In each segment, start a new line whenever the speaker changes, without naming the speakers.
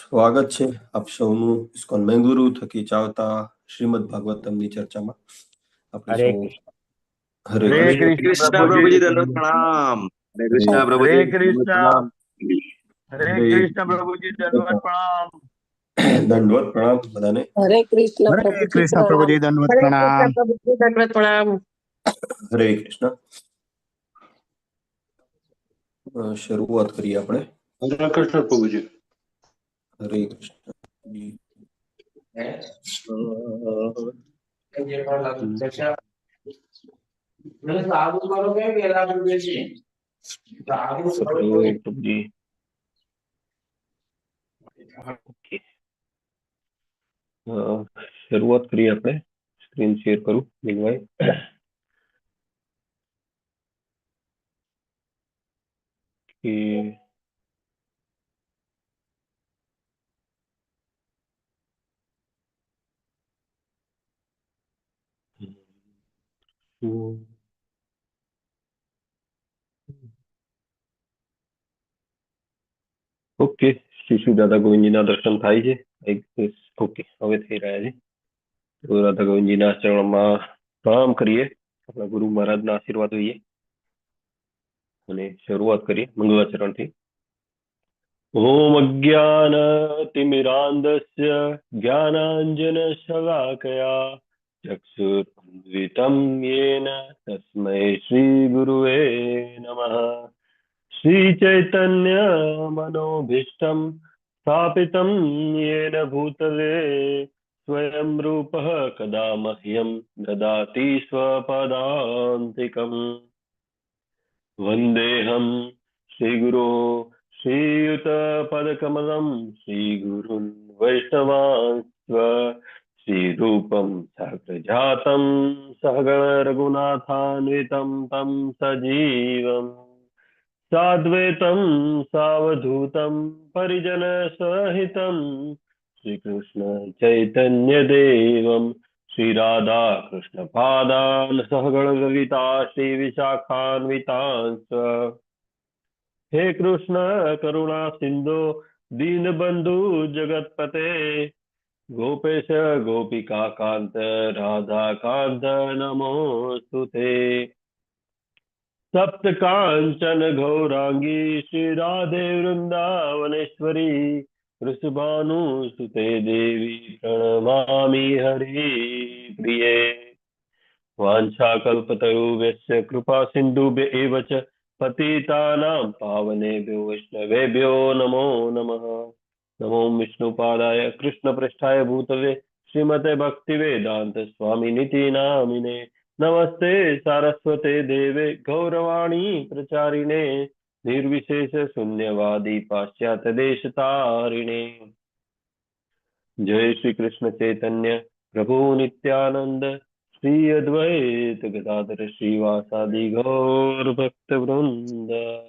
સ્વાગત છે આપ સૌનું ઇસ્કોન બેંગલુરુ થકી ચાવતા શ્રીમદ ભાગવતમની ચર્ચામાં. આપણે
હરે
સૌ
કૃષ્ણ.
હરે
હરે
કૃષ્ણ.
કૃષ્ણ
કૃષ્ણ
પ્રભુજી.
પ્રભુજી દંડવત પ્રણામ. હરે કૃષ્ણ
હરે
પ્રભુજી દંડવત
કૃષ્ણ.
પ્રણામ.
હરે
હરે
કૃષ્ણ પ્રભુજી દંડવત પ્રણામ.
દંડવત પ્રણામ બધાને.
હરે કૃષ્ણ
હરે
પ્રભુજી
કૃષ્ણ
પ્રણામ.
પ્રભુજી દંડવત
હરે
પ્રણામ.
કૃષ્ણ પ્રભુજી દંડવત પ્રણામ.
હરે કૃષ્ણ. શરૂઆત કરીએ આપણે.
હરે કૃષ્ણ પ્રભુજી.
હરે કૃષ્ણ. પ્રભુજી. ઓકે. શરૂઆત કરીએ આપણે. સ્ક્રીન શેર કરું મેઘભાઈ. કે ઓકે, શિશુ દાદા ગોવિંદજીના દર્શન થાય છે. ઓકે, હવે થઈ રહ્યા છે. તો રાધા ગોવિંદજીના ચરણમાં પ્રણામ કરીએ, આપણા ગુરુ મહારાજના આશીર્વાદ લઈએ અને શરૂઆત કરીએ મંગલાચરણથી. ઓમ અજ્ઞાનતિમિરાન્ધસ્ય જ્ઞાનાંજનશલાકયા ચક્ષુરુન્મિલિतं येन તસ્मै શ્રી ગુરુવે નમઃ. श्रीचैतन्य मनोभीष्टं स्थापितं येन भूतले स्वयं रूपः कदा मह्यं ददाति स्वपदान्तिकम्. वन्देऽहं श्रीगुरो श्रीयुतपदकमलं श्रीगुरुन् वैष्णवांस्त्व श्रीरूपं सहस्रजातं सहगण रघुनाथान्वितं तं सजीवम् साद्वैतं सावधूतं परिजनसहितं श्रीकृष्ण चैतन्यदेवं श्रीराधा कृष्णपादान् सहगण ललिता श्रीविशाखान्वितांश्च. हे कृष्ण करुणा सिन्धो दीनबन्धु जगत्पते गोपेश गोपिका कान्त राधा कान्त नमोऽस्तु ते. सप्त कांचन गौरांगी श्री राधे वृंदावनेश्वरी वृषभानुसुते देवी प्रणमामि हरि प्रिये. वाञ्छाकल्पतरुभ्यश्च कृपा सिन्धुभ्य एव च पतितानां पावनेभ्यो वैष्णवेभ्यो नमो नमः. नमो विष्णुपादाय कृष्णपृष्ठाय भूतले श्रीमते भक्तिवेदान्त स्वामिनिति नामिने. नमस्ते सारस्वते देवे गौरवाणी प्रचारिणे निर्विशेष शून्यवादी पाश्चात्य देश तारिणे. जय श्री कृष्ण चैतन्य प्रभु नित्यानंद श्री अद्वैत गदाधर श्रीवासादि गौर भक्त वृंद.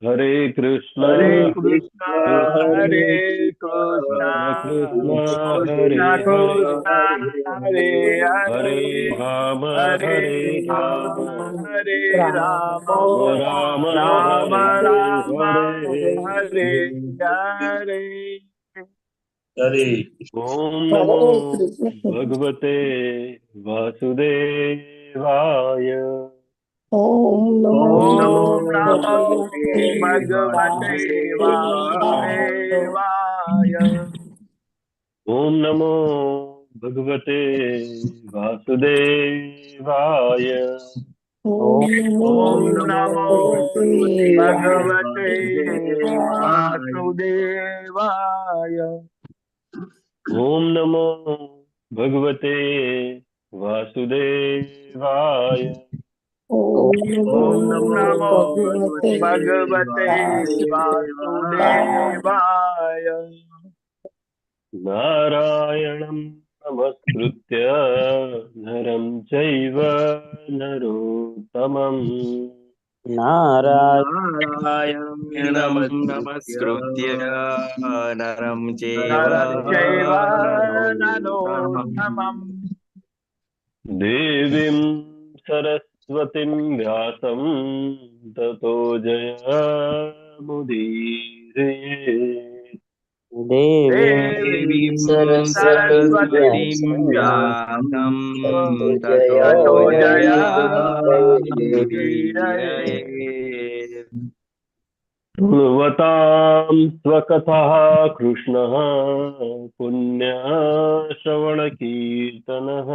हरे कृष्ण
હરે કૃષ્ણ. હરે
कृष्ण
કૃષ્ણ.
हरे
કૃષ્ણ
हरे
કૃષ્ણ. હરે
हरे
હરે.
राम
હરે
हरे
રામ.
राम
હરે રામ.
राम
રામ
हरे
રામ.
हरे.
હરે હરે.
હરે
ओम
હરે
नमो
કૃષ્ણ
भगवते वासुदेवाय.
ઓમ નમો
ઓમ નમો
ઓમ નમો
ભગવતે
ભગવતે
વાસુદેવાય.
વાસુદેવાય.
ओम नमो भगवते वासुदेवाय.
ઓમ નમો
ઓમ નમો
ભગવતે
ભગવતે
વાસુદેવાય.
વાસુદેવાય.
ओम नमो भगवते वासुदेवाय.
ઓમ નમો
ઓમ નમો
ભગવતે
ભગવતે
વાસુદેવાય.
વાસુદેવાય.
नारायणं नमस्कृत्य नरं चैव नरोत्तमम्.
નારાયણं નમસ્કૃત્ય નરં ચૈવ
નરં ચૈવ
નરોત્તમં.
નરોત્તમં.
देवीं सरस्वतीं व्यासं ततो जयमुदीरये.
દેવીં સરસ્વતીં વ્યાસં તતો જયામીરયે
શૃण्वतां स्वकथः कृष्णः पुण्यश्रवणकीर्तनः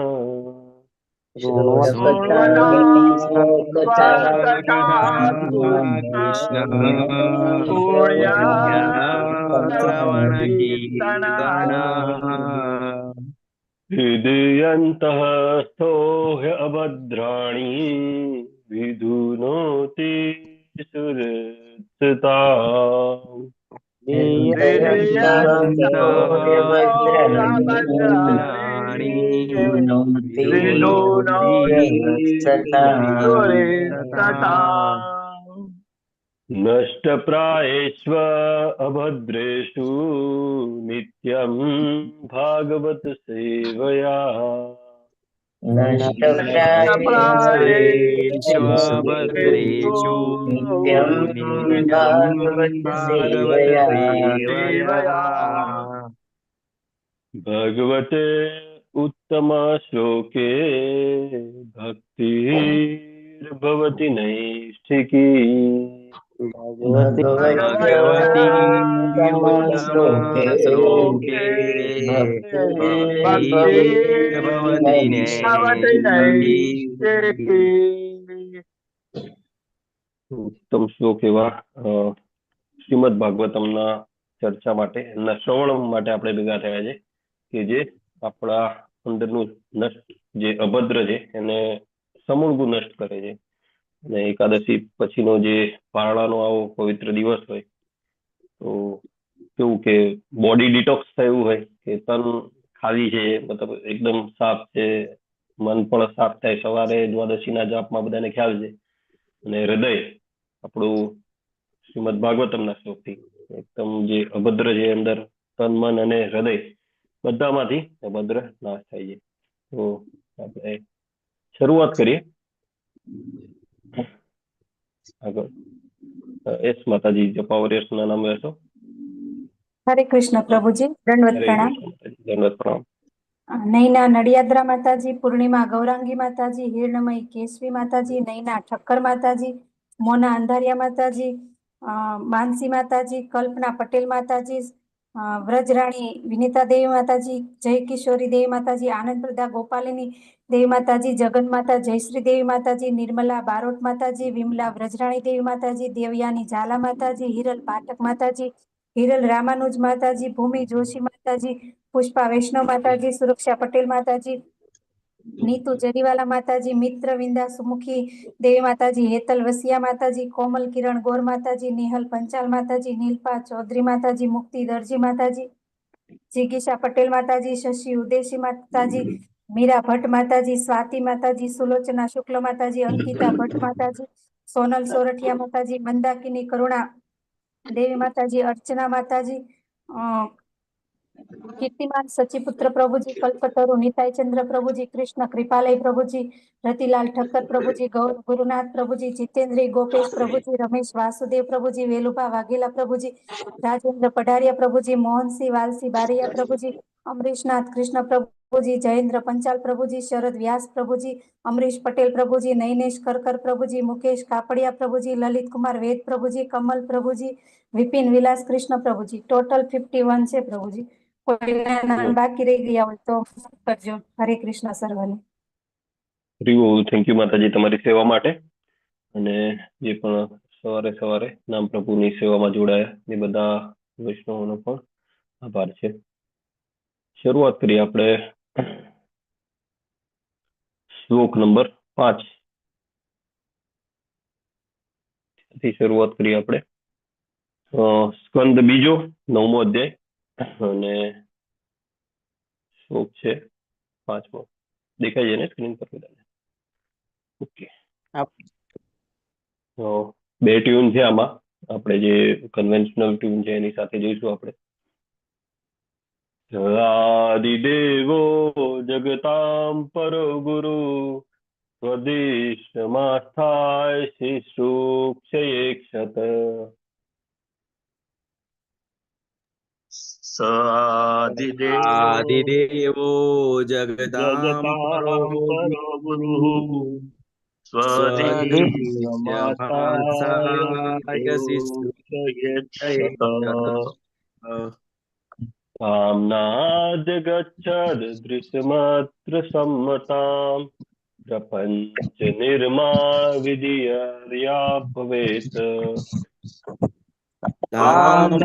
विधीयन्तः स्तोह्य अभद्राणि विधुनोति सुरक्षिता नष्टप्रायेष्व अभद्रेषु नित्यं भागवत सेवया
नष्टप्रायेष्वभद्रेषु नित्यं भागवत सेवया
भगवते उत्तमश्लोके भक्तिर्भवति नैष्ठिकी
भगवती श्लोके भक्तिर्भवति नैष्ठिकी
ઉત્તમ શ્લોક એવા શ્રીમદ ભાગવતમના ચર્ચા માટે એમના શ્રવણ માટે આપણે ભેગા થયા છે કે જે આપણા અંદરનું નષ્ટ જે અભદ્ર છે એને સમૂળગું નષ્ટ કરે છે અને એકાદશી પછીનો જે પારણાનો આવો પવિત્ર દિવસ હોય તો કેવું કે બોડી ડિટોક્સ થયું હોય કે તન ખાલી છે મતલબ એકદમ સાફ છે મન પણ સાફ થાય સવારે દ્વાદશીના જાપમાં બધાને ખ્યાલ છે અને હૃદય આપણું શ્રીમદ ભાગવતમના શ્લોકથી એકદમ જે અભદ્ર છે અંદર તન મન અને હૃદય બધામાંથી અભદ્ર નાશ થાય છે તો આપણે શરૂઆત કરીએ આગળ એસ માતાજી જપાવરિયર્સના નામ લેશો
હરે કૃષ્ણ પ્રભુજી દંડવત પ્રણામ
દંડવત પ્રણામ
નૈના નડિયાદરા માતાજી પૂર્ણિમા ગૌરાંગી માતાજી હિરણમયી કેશવી માતાજી નૈના ઠક્કર માતાજી મોના અંધારિયા માતાજી માનસી માતાજી કલ્પના પટેલ માતાજી વ્રજરાણી વિનીતા દેવી માતાજી જય કિશોરી દેવી માતાજી આનંદ પ્રદા ગોપાલિની દેવી માતાજી જગન માતા જયશ્રી દેવી માતાજી નિર્મલા બારોટ માતાજી વિમલા વ્રજરાણી દેવી માતાજી દેવયાની ઝાલા માતાજી હિરલ પાઠક માતાજી હિરલ રામાનુજ માતાજી ભૂમિ જોશી માતાજી પુષ્પા વૈષ્ણવ માતાજી સુરક્ષા પટેલ માતાજી નીતુ જરીવાલા માતાજી મિત્ર વિંદા સુમુખી દેવી માતાજી હેતલ વસિયા માતાજી કોમલ કિરણ ગોર માતાજી નિહલ પંચાલ માતાજી નીલપા ચૌધરી માતાજી મુક્તિ દરજી માતાજી જિગીશા પટેલ માતાજી શશી ઉદેશી માતાજી મીરા ભટ્ટ માતાજી સ્વાતિ માતાજી સુલોચના શુક્લ માતાજી અંકિતા ભટ્ટ માતાજી સોનલ સોરઠિયા માતાજી મંદાકિની કરુણા દેવી માતાજી અર્ચના માતાજી કીર્તિમાન સચીપુત્ર પ્રભુજી કલ્પતરુ નિતાઈ ચંદ્ર પ્રભુજી કૃષ્ણ કૃપાલય પ્રભુજી રતિલાલ ઠક્કર પ્રભુજી ગૌર ગુરુનાથ પ્રભુજી જીતેન્દ્રી ગોપેશ પ્રભુજી રમેશ વાસુદેવ પ્રભુજી વેલુભા વાઘેલા પ્રભુજી રાજેન્દ્ર પઢારિયા પ્રભુજી મોહનસિંહ વાલસી બારૈયા પ્રભુજી અમરીશનાથ કૃષ્ણ પ્રભુજી જયેન્દ્ર પંચાલ પ્રભુજી શરદ વ્યાસ પ્રભુજી અમરીશ પટેલ પ્રભુજી નૈનેશ કરકર પ્રભુજી મુકેશ કાપડિયા પ્રભુજી લલિત કુમાર વેદ પ્રભુજી કમલ પ્રભુજી વિપિન વિલાસ કૃષ્ણ પ્રભુજી ટોટલ 51 છે પ્રભુજી કોઈના નામ બાકી રહી ગયા હોય તો કરજો હરે કૃષ્ણ સર્વને
થેન્ક યુ માતાજી તમારી સેવા માટે અને જે પણ સવારે સવારે નામ પ્રભુની સેવામાં જોડાયા એ બધા વૈષ્ણવોનો પણ આભાર છે શરૂઆત કરીએ આપણે શ્લોક નંબર 5 થી શરૂઆત કરીએ આપણે સ્કંદ બીજો 9મો અધ્યાય અને શ્લોક છે 5મો દેખાય છે ને સ્ક્રીન પર બધાને ઓકે બે ટ્યુન છે આમાં આપણે જે કન્વેન્શનલ ટ્યુન છે એની સાથે જોઈશું આપણે આદિદેવો જગતામ પરો ગુરુ સ્વદેશમાસ્થાય શિશુક્ષયે ક્ષત
स आदिदेव
आदिदेवो जगतां परो
जगतां परो गुरुः स्वधीनमासाय
स्वधीनमासाय
शुश्रूषयेक्षत
काम्नाद्गच्छदृशमत्र सम्मताम् प्रपञ्च निर्माविधिर्या भवेत्
ताम्नादिजगच्च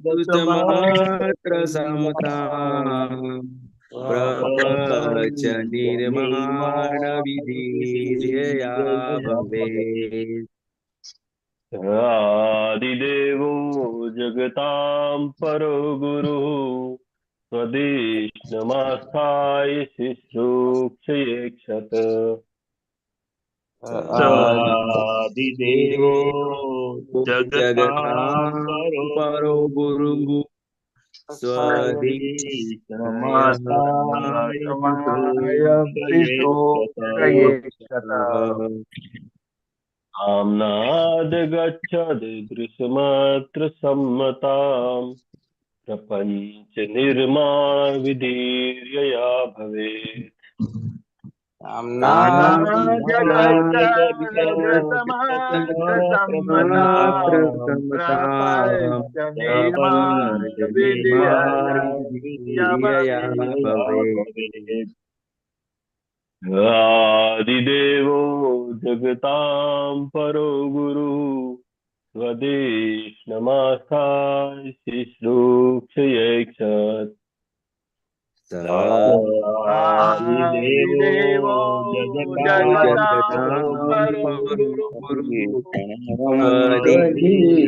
दुष्टमात्र समता प्रपञ्च निर्माण विधिर्यया भवेत्
आदिदेवो जगतां परो गुरुः स्वदेशनमास्थाय शुश्रूषयेक्षत
आदिदेवो जगतां परो
परो गुरुः
स्वधीनमासाय शुश्रूषयेक्षत
आम्नाद्गच्छदृशमत्र सम्मताम् प्रपञ्च निर्माणविधिर्यया भवेत्
जगतमात्रसम्मता प्रपञ्च
निर्माणविधिर्यया भवेत्
आदिदेवो जगतां परो गुरुः स्वदेशनमास्थाय शुश्रूषयेक्षत
आदिदेवो जगतां परो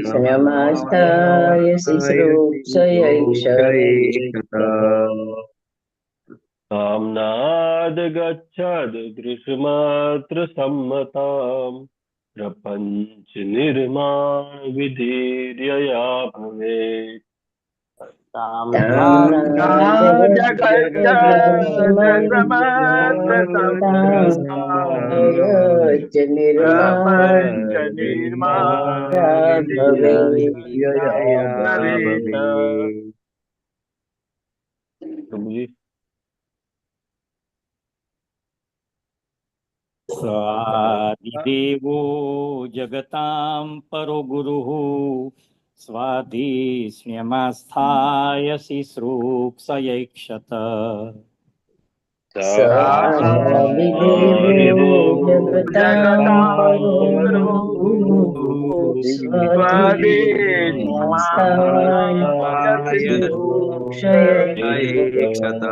स्वधीनमास्थाय शुश्रूषयेक्षत
काम्नाद्गच्छदृशमत्र सम्मताम् प्रपञ्च निर्माणविधिर्यया भवेत्
प्रपञ्च निर्माणविधिर्यया भवेत्
स्वादिदेवो जगतां परो गुरुः स्वाधीष्ण्यमास्थाय शुश्रूषयेक्षत
आदिदेवो जगतां परो गुरुः स्वधीनमास्थाय शुश्रूषयेक्षत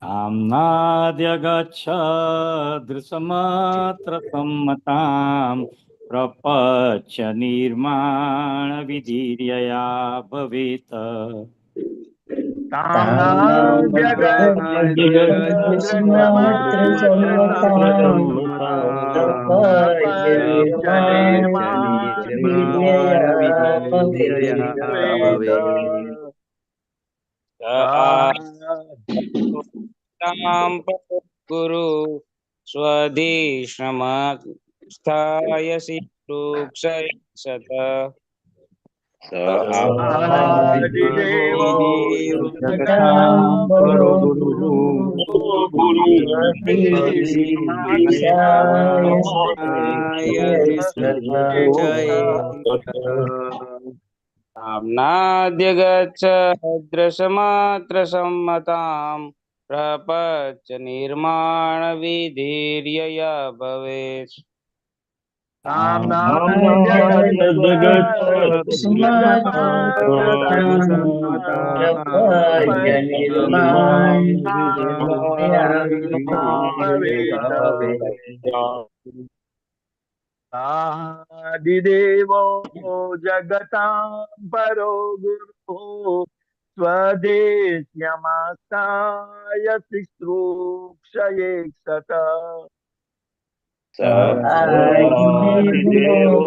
आम्नाद्यगच्छदृशमत्र सम्मतां प्रपञ्च निर्माणविधिर्यया भवेत्
गुरु स्वधीनमास्थाय शुश्रूषयेक्षत
आदिदेवो
जगतां परो गुरुः
आम्नाद्यगच्छदृशमात्रसम्मतां प्रपञ्च निर्माणविधिर्यया भवेत्
आदिदेवो जगतां परो गुरुः स्वदेशनमास्थाय शुश्रूषयेक्षत
आदिदेवो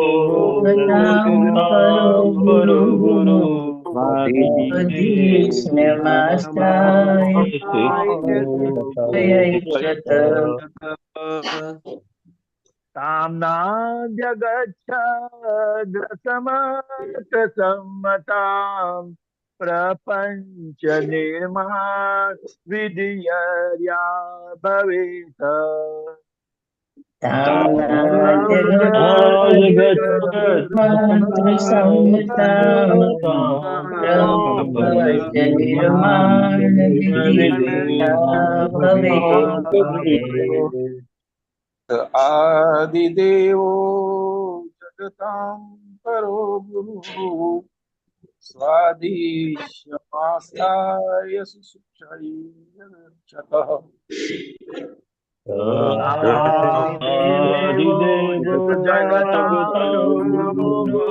जगतां परो गुरुः स्वधीष्ण्यमास्थाय शुश्रूषयेक्षत
ताम्नाद्यगच्छद्रसमतसम्मताम् प्रपञ्च निर्माण विधिर्या भवेत्
आदिदेवो जगतां परो गुरुः स्वादिष्यमास्थाय सुशिक्षयैर्यच्छतः
आदिदेवो जगतां
गुरु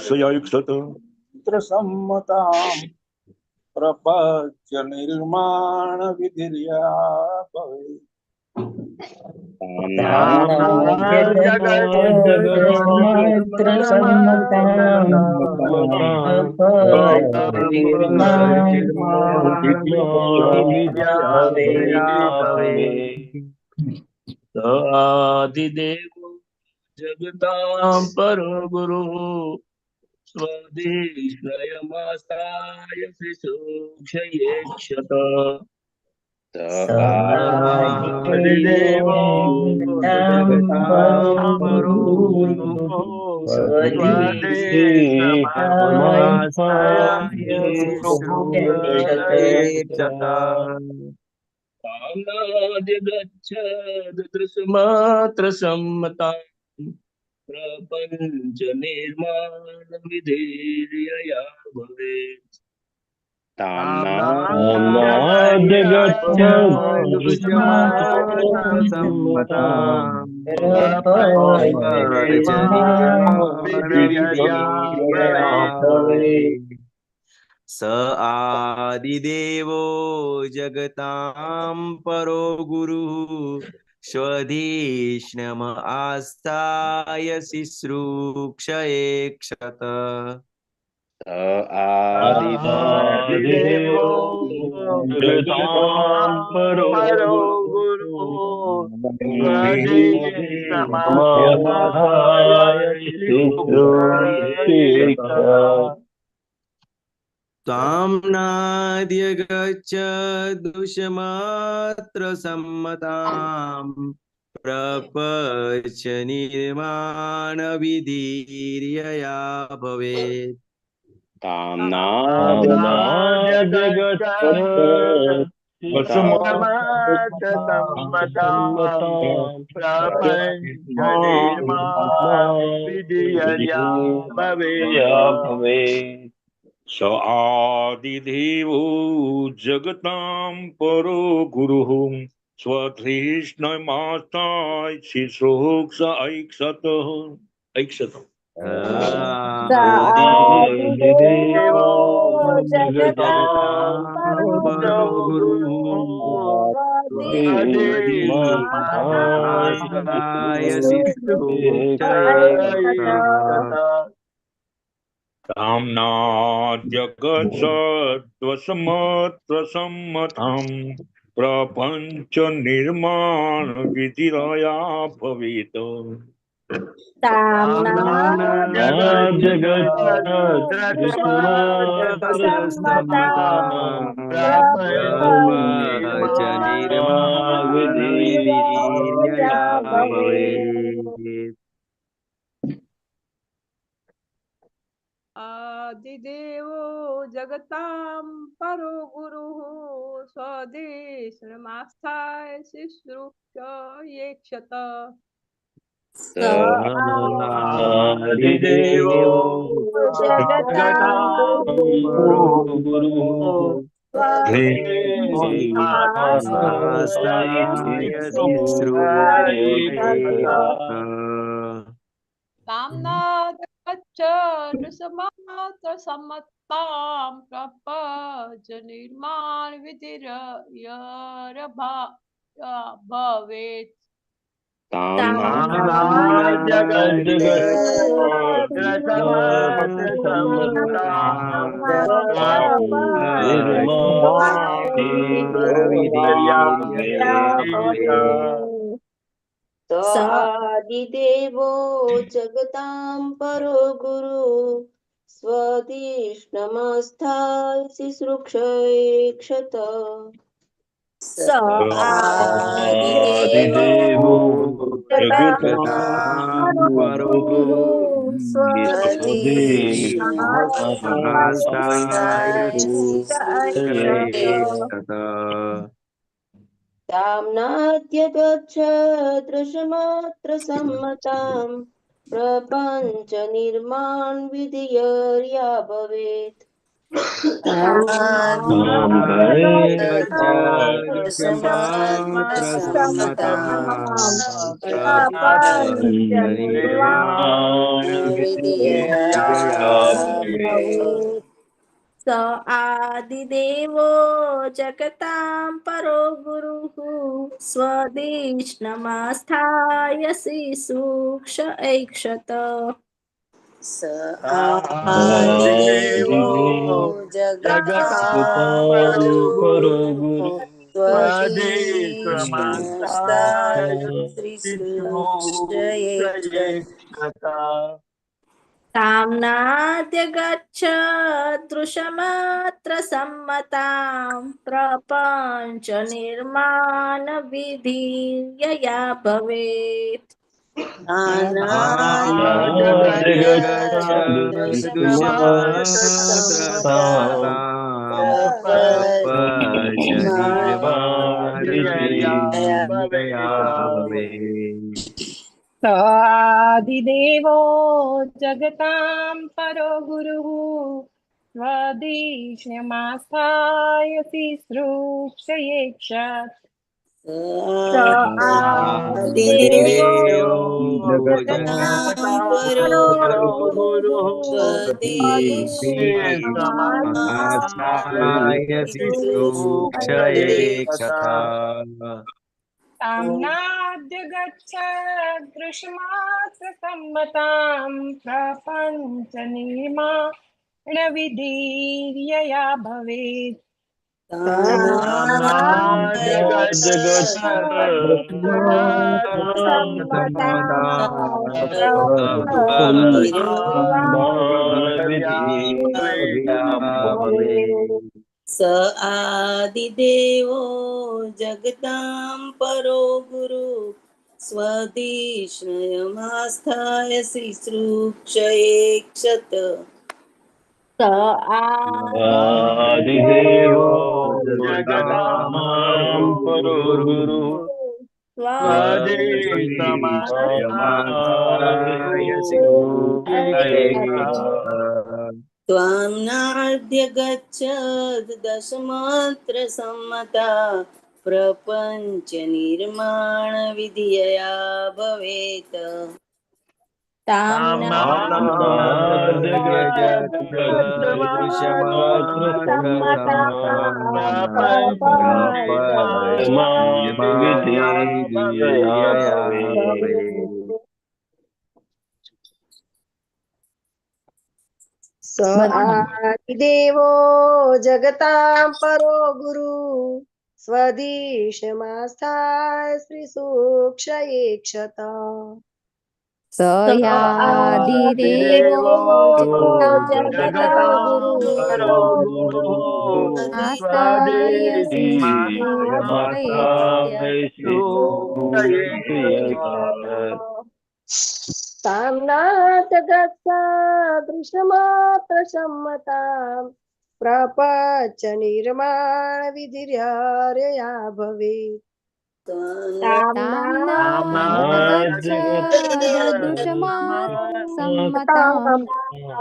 क्षयक्षतः प्रपंच निर्माण विधिर्या भवेत्
आदिदेवो जगतां परो गुरुः स्वदेशयमास्ताय शिशुक्षयेक्षत
आदिदेवो जगतां परो गुरुः स्वदेशमास्ताय शुश्रूषयेक्षत
गच्छदृशमात्र सम्मताम् प्रपंच निर्माण विधेर्यया भवेत्
स आदिदेवो जगतां परो गुरुः स्वधीष्णम आस्थाय शुश्रूषयेक्षत
आदिदेवो जगतां परो
गुरु
ताम्नाद्य गच्छदृशमात्र सम्मताम् प्रपंच निर्माण विधिर्यया भवेत्
प्रपंच निर्माण विधिर्या भवेत्
स आदिदेवो जगतां परो गुरुः स्वधीष्णमास्ताय शिशुक्ष ऐक्षतः
आदिदेवो जगतां
जगतां परो गुरुः स्वधीष्णमास्ताय शुश्रूषयेक्षत
ताम्नाद्यगच्छद्वसमत्रसम्मतं प्रपंच निर्माण विधिरया भवेत्
प्रपंच निर्माण विधिर्यया भवेत्
आदिदेवो जगतां परो गुरुः स्वदेशमास्थाय शुश्रूषयेक्षत
आदिदेवो जगतां परो गुरुः
स्वधीष्णमास्ताय शुश्रूषयेक्षत
ताम्नाद्यगच्छदृशमात्रसम्मतां प्रपंच निर्माण विधिर्यया भवेत्
ताम्ना जगत्ते
जगत्मात्र
सम्मतां
स आदिदेवो जगतां परो गुरु स्वतीक्ष्णमस्थाय शुश्रूषयेक्षत स आदिदेवो जगतां परो गुरु स्वतीक्ष्णमस्थाय शुश्रूषयेक्षत ताम्नाद्यगच्छ दृशमात्र सम्मतां प्रपञ्च निर्माण विधिर्या भवेत् स आदिदेवो जगतां परो गुरुः स्वदेशनमास्थाय शुश्रूष ऐक्षत स आदिदेवो जगतां परो गुरुः स्वदेशनमास्थाय शुश्रूष ऐक्षत ताम्नाद्यगच्छ दृशमात्र सम्मतां प्रपञ्च निर्माण विधिर्यया भवेत्
स आदिदेवो जगतां परो गुरुः स्वदेशमास्थाय शुश्रूषयेक्षत
स आदिदेवो जगतां परो गुरुः स्वदेशनमास्थाय शुश्रूषयेक्षत
ताम्नाद्यगच्छ दृशमात्र सम्मतां प्रपञ्च निर्माण विधिर्यया भवेत्
स आदिदेवो जगतां परो गुरु स्वदेशनमास्थाय शुश्रूषयेक्षत स
आदिदेवो जगतां परो गुरुः
त्वाम्नाद्यगच्छ दशमात्र सम्मता प्रपञ्च निर्माण विधिया भवेत्
स आदिदेवो जगतां परो गुरु स्वदेशमास्थाय शुश्रूषयेक्षत
स आदिदेवो जगतां परो गुरुः आस्थाय
ताम्नाद्यगच्छ दृशमात्र सम्मतां प्रपञ्च निर्माण विधिर्यया भवेत्
सम्मतां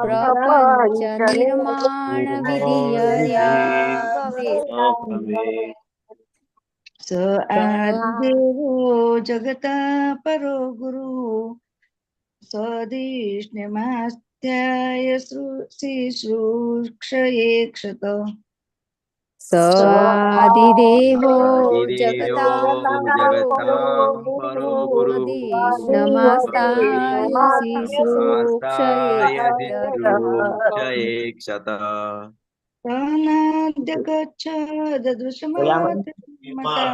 प्रपञ्च निर्माण विधिर्यया भवेत्
स आदिदेवो जगतः परो गुरु स्वदेशनमास्थाय शुश्रूषयेक्षत
स आदिदेवो
आदिदेवो जगतां परो गुरुः
स्वदीष्णमास्ताय
आस्ताय
शुश्रूषयेक्षत
शुश्रूषये क्षतः
ददृशमात्रमता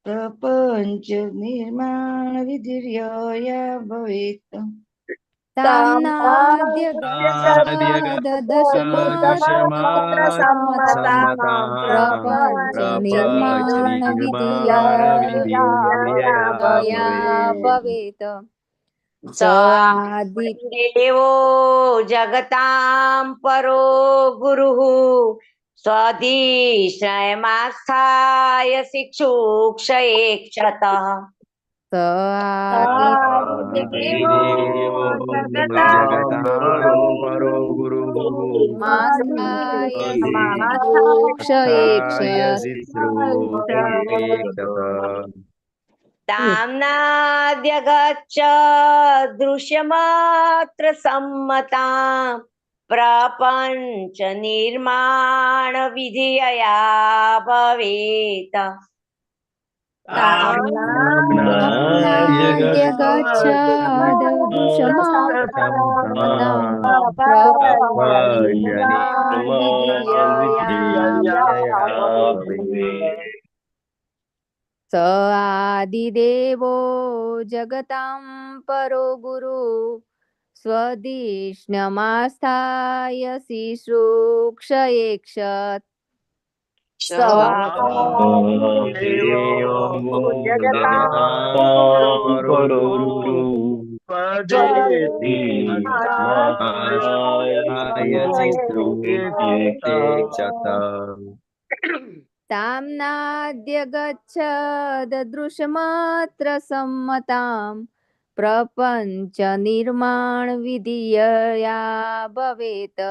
प्रपंच निर्माण विधिर्या भवेत्
ताम्नाद्य प्रपंच निर्माण विधिर्या भवेत् स
देवो जगतां परो गुरुः स्वधीश्रयमास्थाय शिक्षुक्षये क्षतः
आदिदेवो जगतां परो गुरुः शुश्रूषये क्षतः
ताम्नाद्य गच्छ दृश्यमात्र सम्मतां प्रपंच निर्माण विधिया भवेत्
स आदिदेवो जगतां परो गुरु स्वदीष्णमास्थाय शुश्रूषयेक्षत ताम्नाद्य गच्छददृशमात्र सम्मतां प्रपंच निर्माण विधिया भवेत्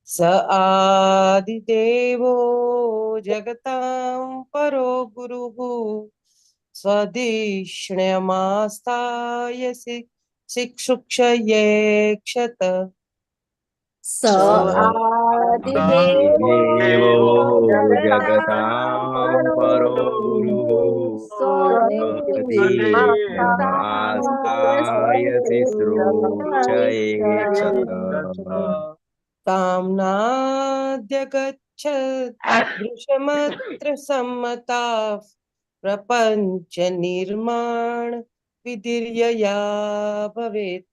स आदिदेवो जगतां परो गुरुः स्वदीष्ण्यमास्ताय शिक्षुक्षये क्षत
स आदिदेवो
जगतां परो गुरुः शुश्रूषये क्षतः
ताम्नाद्य गच्छदृशमत्र सम्मता प्रपंच निर्माण विधिर्यया भवेत्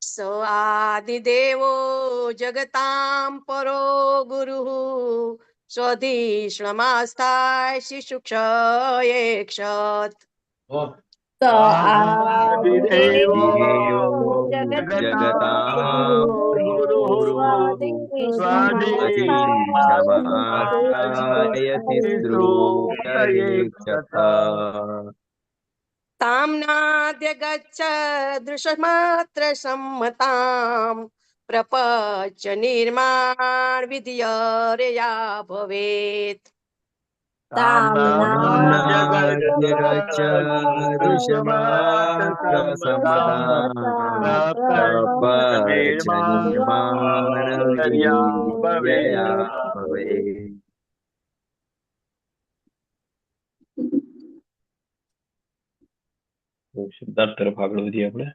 स आदिदेवो जगतां परो गुरुः स्वधीष्णमास्थाय शिशुक्षये क्षत
आदिदेवो जगतां स्वधीष्णमास्थाय शुश्रूषये क्षतः
ताम्नाद्य गच्छ दृशमात्र सम्मतां प्रपंच निर्माण विधिर्या भवेत्
ताम्नाद्य गच्छदृशमात्र सम्मतां प्रपंच निर्माण विधिर्यया भवेत्
શબ્દાર્થ તરફ આગળ વધીએ આપણે.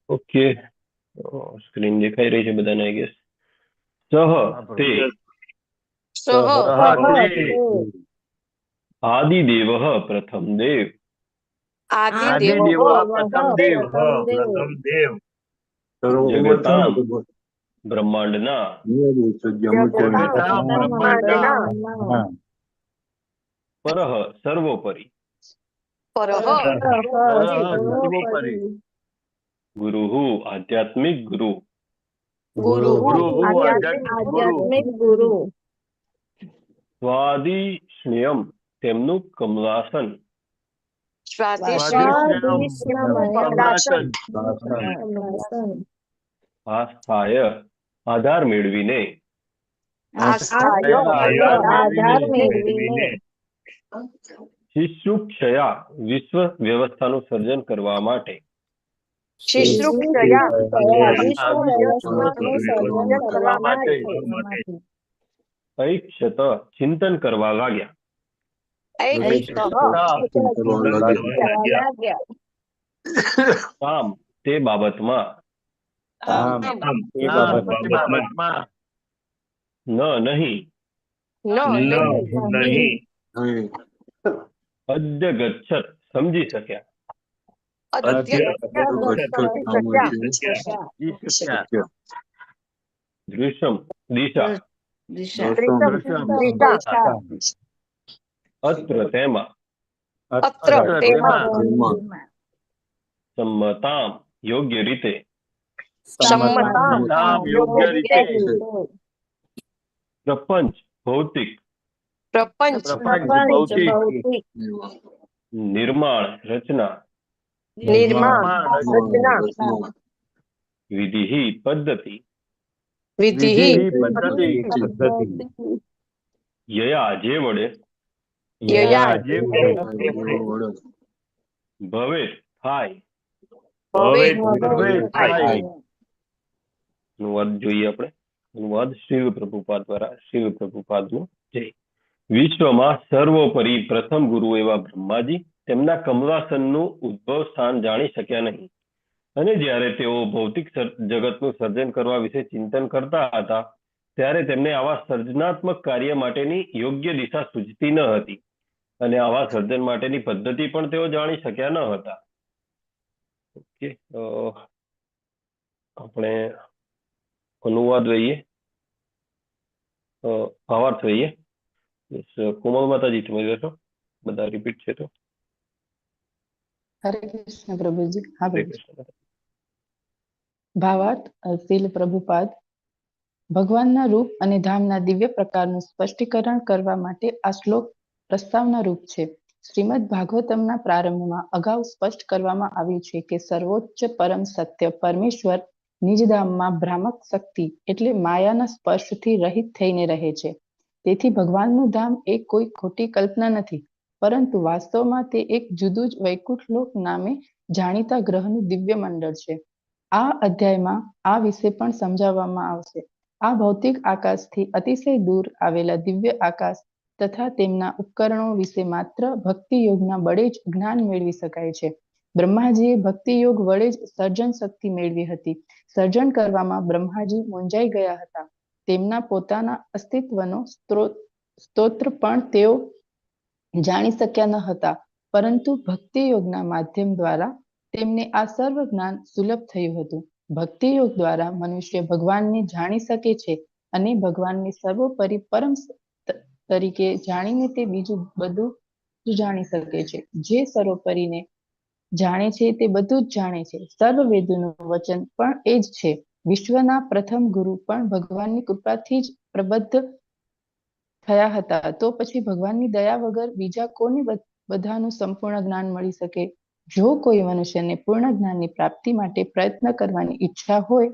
ઓકે, સ્ક્રીન દેખાઈ રહી છે બધાને આઈ ગેસ. સહ તે આદિદેવઃ પ્રથમ દેવ. જગતાં બ્રહ્માંડના પરહ સર્વોપરી,
પરહ
સર્વોપરી,
ગુરુહુ આધ્યાત્મિક ગુરુ,
ગુરુહુ
આધ્યાત્મિક ગુરુ,
સ્વાદિશ્નિયમ તેમનું કમલાસન,
સ્વાદિષ્ણ્યમ
આસ્થાય આધાર મેળવીને,
આધાર મેળવીને,
શિશુક્ષયા વિશ્વ વ્યવસ્થાનું સર્જન કરવા માટે,
શિશ્રુક્ષયા
વિશ્વ વ્યવસ્થાનું સર્જન કરવા માટે,
ઐક્ષત ચિંતન કરવા લાગ્યા, કામ તે બાબતમાં, ન નહીં, અદ્ય ગચ્છત સમજી શક્યા, દૃશ્યમ દિશા, અત્ર તેમાં, સંમતામ યોગ્ય રીતે, પ્રપંચ ભૌતિક, નિર્માણ રચના, વિધિ પદ્ધતિ, યયા જે વડે, ભવે થાય, અનુવાદ જોઈએ આપણે. અનુવાદ શ્રીલ પ્રભુપાદ દ્વારા, શ્રીલ પ્રભુપાદનું જય. વિશ્વમાં સર્વોપરી પ્રથમ ગુરુ એવા બ્રહ્માજી તેમના કમલાસનનું ઉદ્ભવ સ્થાન જાણી શક્યા નહીં, અને જ્યારે તેઓ ભૌતિક જગતનું સર્જન કરવા વિશે ચિંતન કરતા હતા ત્યારે તેમને આવા સર્જનાત્મક કાર્ય માટેની યોગ્ય દિશા સૂચતી ન હતી, અને આવા સર્જન માટેની પદ્ધતિ પણ તેઓ જાણી શક્યા ન હતા. ઓકે, આપણે અનુવાદ લઈએ, ભાવાર્થ લઈએ. કોમલ માતાજી તમે લેશો, બધા રિપીટ છે તો.
હરે કૃષ્ણ પ્રભુજી. હા
હરે
પ્રભુજી.
કૃષ્ણ.
ભાવાર્થ શીલ પ્રભુપાદ. ભગવાનના રૂપ અને ધામના દિવ્ય પ્રકારનું સ્પષ્ટીકરણ કરવા માટે આ શ્લોક પ્રસ્તાવના રૂપ છે. શ્રીમદ ભાગવતમના પ્રારંભમાં અગાઉ સ્પષ્ટ કરવામાં આવ્યું છે કે સર્વોચ્ચ પરમ સત્ય પરમેશ્વર નિજધામમાં ભ્રામક શક્તિ એટલે માયાના સ્પર્શથી રહિત થઈને રહે છે. તેથી ભગવાનનું ધામ એ કોઈ ખોટી કલ્પના નથી, પરંતુ વાસ્તવમાં તે એક જુદું જ વૈકુંઠ લોક નામે જાણીતા ગ્રહનું દિવ્ય મંડળ છે. આ અધ્યાયમાં આ વિશે પણ સમજાવવામાં આવશે. આ ભૌતિક આકાશથી અતિશય દૂર આવેલા દિવ્ય આકાશ તથા તેમના ઉપકરણો વિશે માત્ર ભક્તિ યોગના બળે જ જ્ઞાન મેળવી શકાય છે. બ્રહ્માજીએ ભક્તિ યોગ વડે જ સર્જન શક્તિ મેળવી હતી. સર્જન કરવામાં બ્રહ્માજી મૂંઝાઈ ગયા હતા. તેમના પોતાના અસ્તિત્વનો સ્ત્રોત્ર પણ તેઓ જાણી શક્યા ન હતા, પરંતુ ભક્તિ યોગના માધ્યમ દ્વારા તેમને આ સર્વ જ્ઞાન સુલભ થયું હતું. ભક્તિ યોગ દ્વારા મનુષ્ય ભગવાનને જાણી શકે છે અને ભગવાનને સર્વોપરી પરમ તરીકે જાણીને તે બીજું બધું જ જાણી શકે છે. જે સર્વોપરીને જાણે છે તે બધું જ જાણે છે. સર્વ વેદોનું વચન પણ એ જ છે. વિશ્વના પ્રથમ ગુરુ પણ ભગવાનની કૃપાથી જ પ્રબદ્ધ થયા હતા, તો પછી ભગવાનની દયા વગર બીજા કોને બધાનું સંપૂર્ણ જ્ઞાન મળી શકે? જો કોઈ મનુષ્યને પૂર્ણ જ્ઞાનની પ્રાપ્તિ માટે પ્રયત્ન કરવાની ઈચ્છા હોય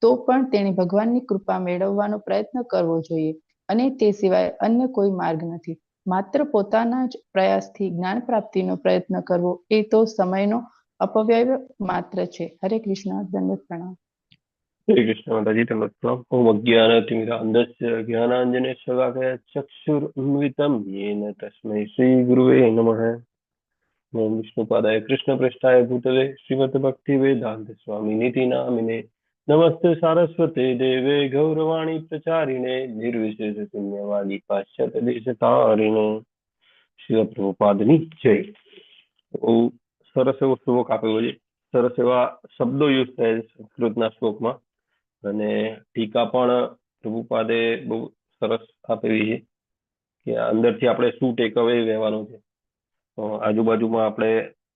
તો પણ તેણે ભગવાનની કૃપા મેળવવાનો પ્રયત્ન કરવો જોઈએ, અને તે સિવાય અન્ય કોઈ માર્ગ નથી. માત્ર પોતાના જ પ્રયાસથી જ્ઞાન પ્રાપ્તિનો પ્રયત્ન કરવો એ તો સમયનો અપવ્યય માત્ર છે. હરે કૃષ્ણ. દંડવત પ્રણામ.
હરે કૃષ્ણ માતાજી, તમને પ્રણામ. ઓમ અજ્ઞાનતિમિરાન્ધસ્ય જ્ઞાનાંજનેશલાકયા ચક્ષુરુન્મિલિतं येन તસ્મૈ શ્રી ગુરુવે નમઃ. ઓમ વિષ્ણુપાદાય કૃષ્ણપ્રેષ્ઠાય ભૂતલે શ્રીમદ ભક્તિ વેદાંત સ્વામિનિતિ નામિને નમસ્તે સારસ્વતે દેવે ગૌરવાણી પ્રચારિણે નિર્વિશેષ શૂન્યવાદી પાશ્ચાત્ય દેશતારિણે. શ્રી પ્રભુપાદની જય. બહુ સરસ એવો શ્લોક આપ્યો છે. સરસ એવા શબ્દો યુઝ થાય છે સંસ્કૃતના શ્લોકમાં, અને ટીકા પણ પ્રભુપાદે બહુ સરસ આપેલી છે કે અંદરથી આપણે શું ટેક અવે લેવાનું છે. આજુબાજુમાં આપણે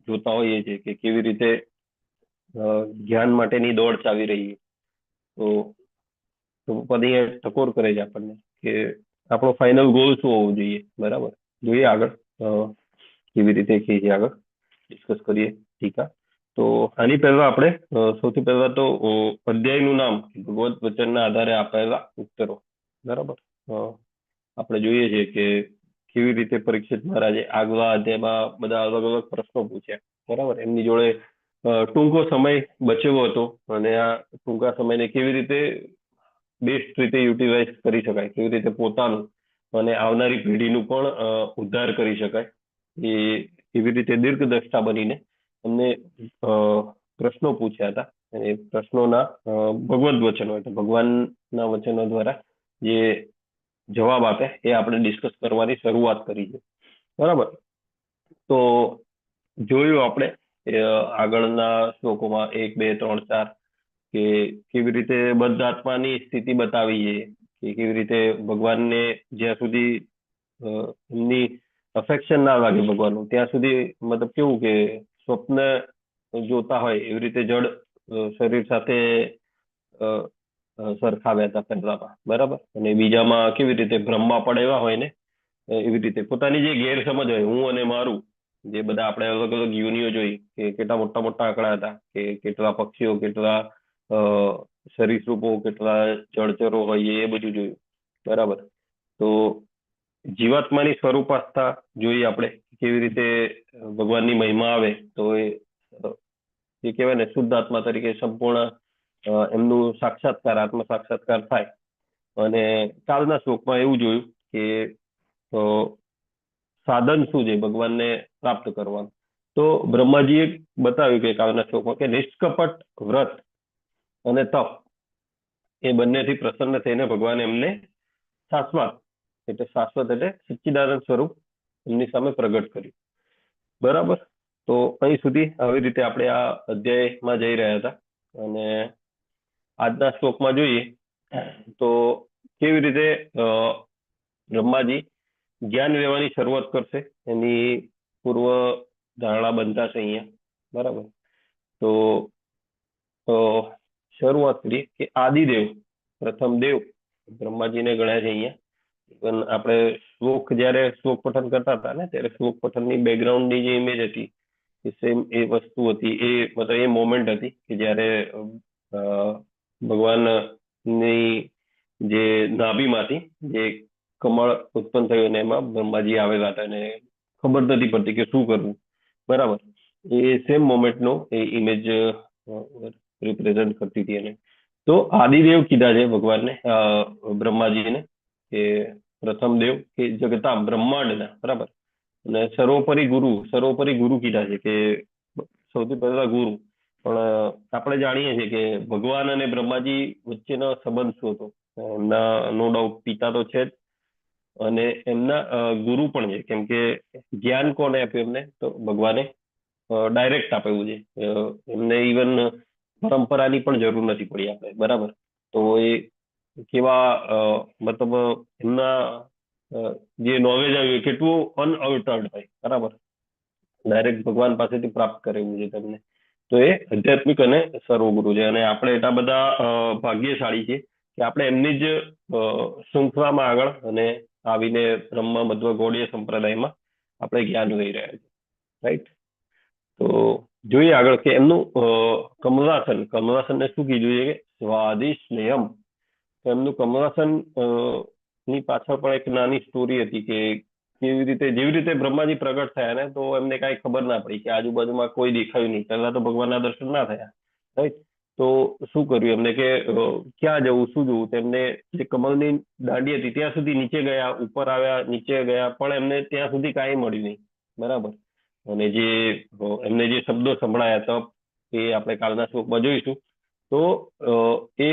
જોતા હોઈએ છીએ કે કેવી રીતે જ્ઞાન માટેની દોડ ચાલી રહી છે. તો પદી એ ટકોર કરે છે આપણને કે આપણો ફાઇનલ ગોલ શું હોવો જોઈએ. બરાબર, જોઈએ આગળ કેવી રીતે કહીએ છીએ, આગળ ડિસ્કસ કરીએ. ટીકા. તો આની પહેલા આપણે સૌથી પહેલા તો અધ્યાયનું નામ ભગવત વચનના આધારે આપેલા ઉત્તરો. બરાબર, આપણે જોઈએ છીએ કે કેવી રીતે પરીક્ષિત મહારાજે આગલા અધ્યાયમાં બધા અલગ અલગ પ્રશ્નો પૂછ્યા. બરાબર, એમની જોડે ટૂંકો સમય બચેલો હતો અને આ ટૂંકા સમયને કેવી રીતે બેસ્ટ રીતે યુટિલાઇઝ કરી શકાય, કેવી રીતે પોતાનું અને આવનારી પેઢીનું પણ ઉદ્ધાર કરી શકાય, એવી રીતે દીર્ઘદ્રષ્ટા બનીને એમને પ્રશ્નો પૂછ્યા હતા. અને પ્રશ્નોના ભગવદ વચનો એટલે ભગવાનના વચનો દ્વારા જે જવાબ આપે એ આપણે ડિસ્કસ કરવાની શરૂઆત કરી છે. બરાબર, તો જોયું આપણે આગળના શ્લોકોમાં 1, 2, 3, 4 કે કેવી રીતે બદ્ધ આત્માની સ્થિતિ બતાવી છે, કે કેવી રીતે ભગવાનને જ્યાં સુધી એમની અફેક્શન ના લાગે ભગવાનનું ત્યાં સુધી, મતલબ કેવું કે સ્વપ્ન જોતા હોય એવી રીતે જડ શરીર સાથે સરખાવ્યા હતા પહેલામાં. બરાબર, અને બીજામાં કેવી રીતે બ્રહ્મા પડેલા હોય ને એવી રીતે પોતાની જે ગેરસમજ હોય, હું અને મારું, જે બધા આપણે અલગ અલગ યુનિઓ જોઈ કે કેટલા મોટા મોટા આંકડા હતા, કે કેટલા પક્ષીઓ, કેટલા સરીસૃપો, કેટલા જળચરો હોય, એ બધું જોયું. બરાબર, તો જીવાત્માની સ્વરૂપાસ્થા જોઈએ આપણે, કેવી રીતે ભગવાનની મહિમા આવે તો એ કહેવાય ને શુદ્ધ આત્મા તરીકે સંપૂર્ણ એમનું સાક્ષાત્કાર, આત્મ સાક્ષાત્કાર થાય. અને કાલના શ્લોકમાં એવું જોયું કે સાધન શું છે ભગવાનને પ્રાપ્ત કરવાનું. તો બ્રહ્માજીએ બતાવ્યું કે કાલના શ્લોકમાં કે નિષ્કપટ વ્રત અને તપ એ બંનેથી પ્રસન્ન થઈને ભગવાન એમને શાશ્વત એટલે સચ્ચિદાનંદ સ્વરૂપ એમની સામે પ્રગટ કર્યું. બરાબર, તો અહીં સુધી આવી રીતે આપણે આ અધ્યાયમાં જઈ રહ્યા હતા. અને આજના શ્લોકમાં જોઈએ તો કેવી રીતે બ્રહ્માજી જ્ઞાન લેવાની શરૂઆત કરશે એની પૂર્વ ધારણા બનતા છે અહીંયા. બરાબર, તો શરૂઆત કરીએ કે આદિદેવ, પ્રથમ દેવ બ્રહ્માજીને ગણ્યા છે અહીંયા. પણ આપણે જયારે શ્લોક પઠન કરતા હતા ને, ત્યારે શ્લોક પઠનની બેકગ્રાઉન્ડની જે ઇમેજ હતી એ સેમ એ વસ્તુ હતી, એ મતલબ એ મોમેન્ટ હતી કે જયારે ભગવાનની જે નાભીમાંથી જે કમળ ઉત્પન્ન થયું અને એમાં બ્રહ્માજી આવેલા હતા અને ખબર નથી પડતી કે શું કરવું. બરાબર, એ સેમ મોમેન્ટનો એ ઇમેજ રિપ્રેઝન્ટ કરતી હતી. એને તો આદિદેવ કીધા છે ભગવાનને, બ્રહ્માજીને, કે પ્રથમ દેવ કે જગતા બ્રહ્માંડના. બરાબર, અને સર્વોપરી ગુરુ કીધા છે, કે સૌથી પહેલા ગુરુ. પણ આપણે જાણીએ છીએ કે ભગવાન અને બ્રહ્માજી વચ્ચેનો સંબંધ શું હતો. એમના નો ડાઉટ પિતા તો છે જ, અને એમના ગુરુ પણ છે. કેમ કે જ્ઞાન કોને આપ્યું એમને? તો ભગવાને ડાયરેક્ટ આપેલું છે. એમને ઇવન પરંપરાની પણ જરૂર નથી પડી આપણે. બરાબર, તો એ કેવા મતલબ એમના જે નોલેજ આવ્યું કેટલું અનઅલ્ટર્ડ હોય. બરાબર, ડાયરેક્ટ ભગવાન પાસેથી પ્રાપ્ત કરેલું છે તમને. તો એ આધ્યાત્મિક અને સર્વગુરુ છે. અને આપણે એટલા બધા ભાગ્યશાળી છીએ કે આપણે એમની જ શૃંખલામાં આગળ અને આવીને બ્રહ્મ મધ્વ ગૌડીય સંપ્રદાયમાં આપણે જ્ઞાન લઈ રહ્યા છીએ. રાઈટ, તો જોઈએ આગળ કે એમનું કમલાસનને શું કીધું છે કે સ્વાદિષ્ણયમ. એમનું કમલાસન ની પાછળ પણ એક નાની સ્ટોરી હતી કે જેવી રીતે બ્રહ્માજી પ્રગટ થયા ને, તો એમને કઈ ખબર ના પડી કે આજુબાજુમાં કોઈ દેખાયું નહીં. પહેલા તો ભગવાનના દર્શન ના થયા. રાઈટ, તો શું કર્યું એમને કે ક્યાં જવું, શું જવું? તેમને જે કમળની દાંડી હતી ત્યાં સુધી નીચે ગયા, ઉપર આવ્યા, નીચે ગયા, પણ એમને ત્યાં સુધી કાંઈ મળ્યું નહીં. બરાબર, અને જે એમને જે શબ્દો સંભળાયા તપ, એ આપણે કાલના શ્લોકમાં જોઈશું. તો એ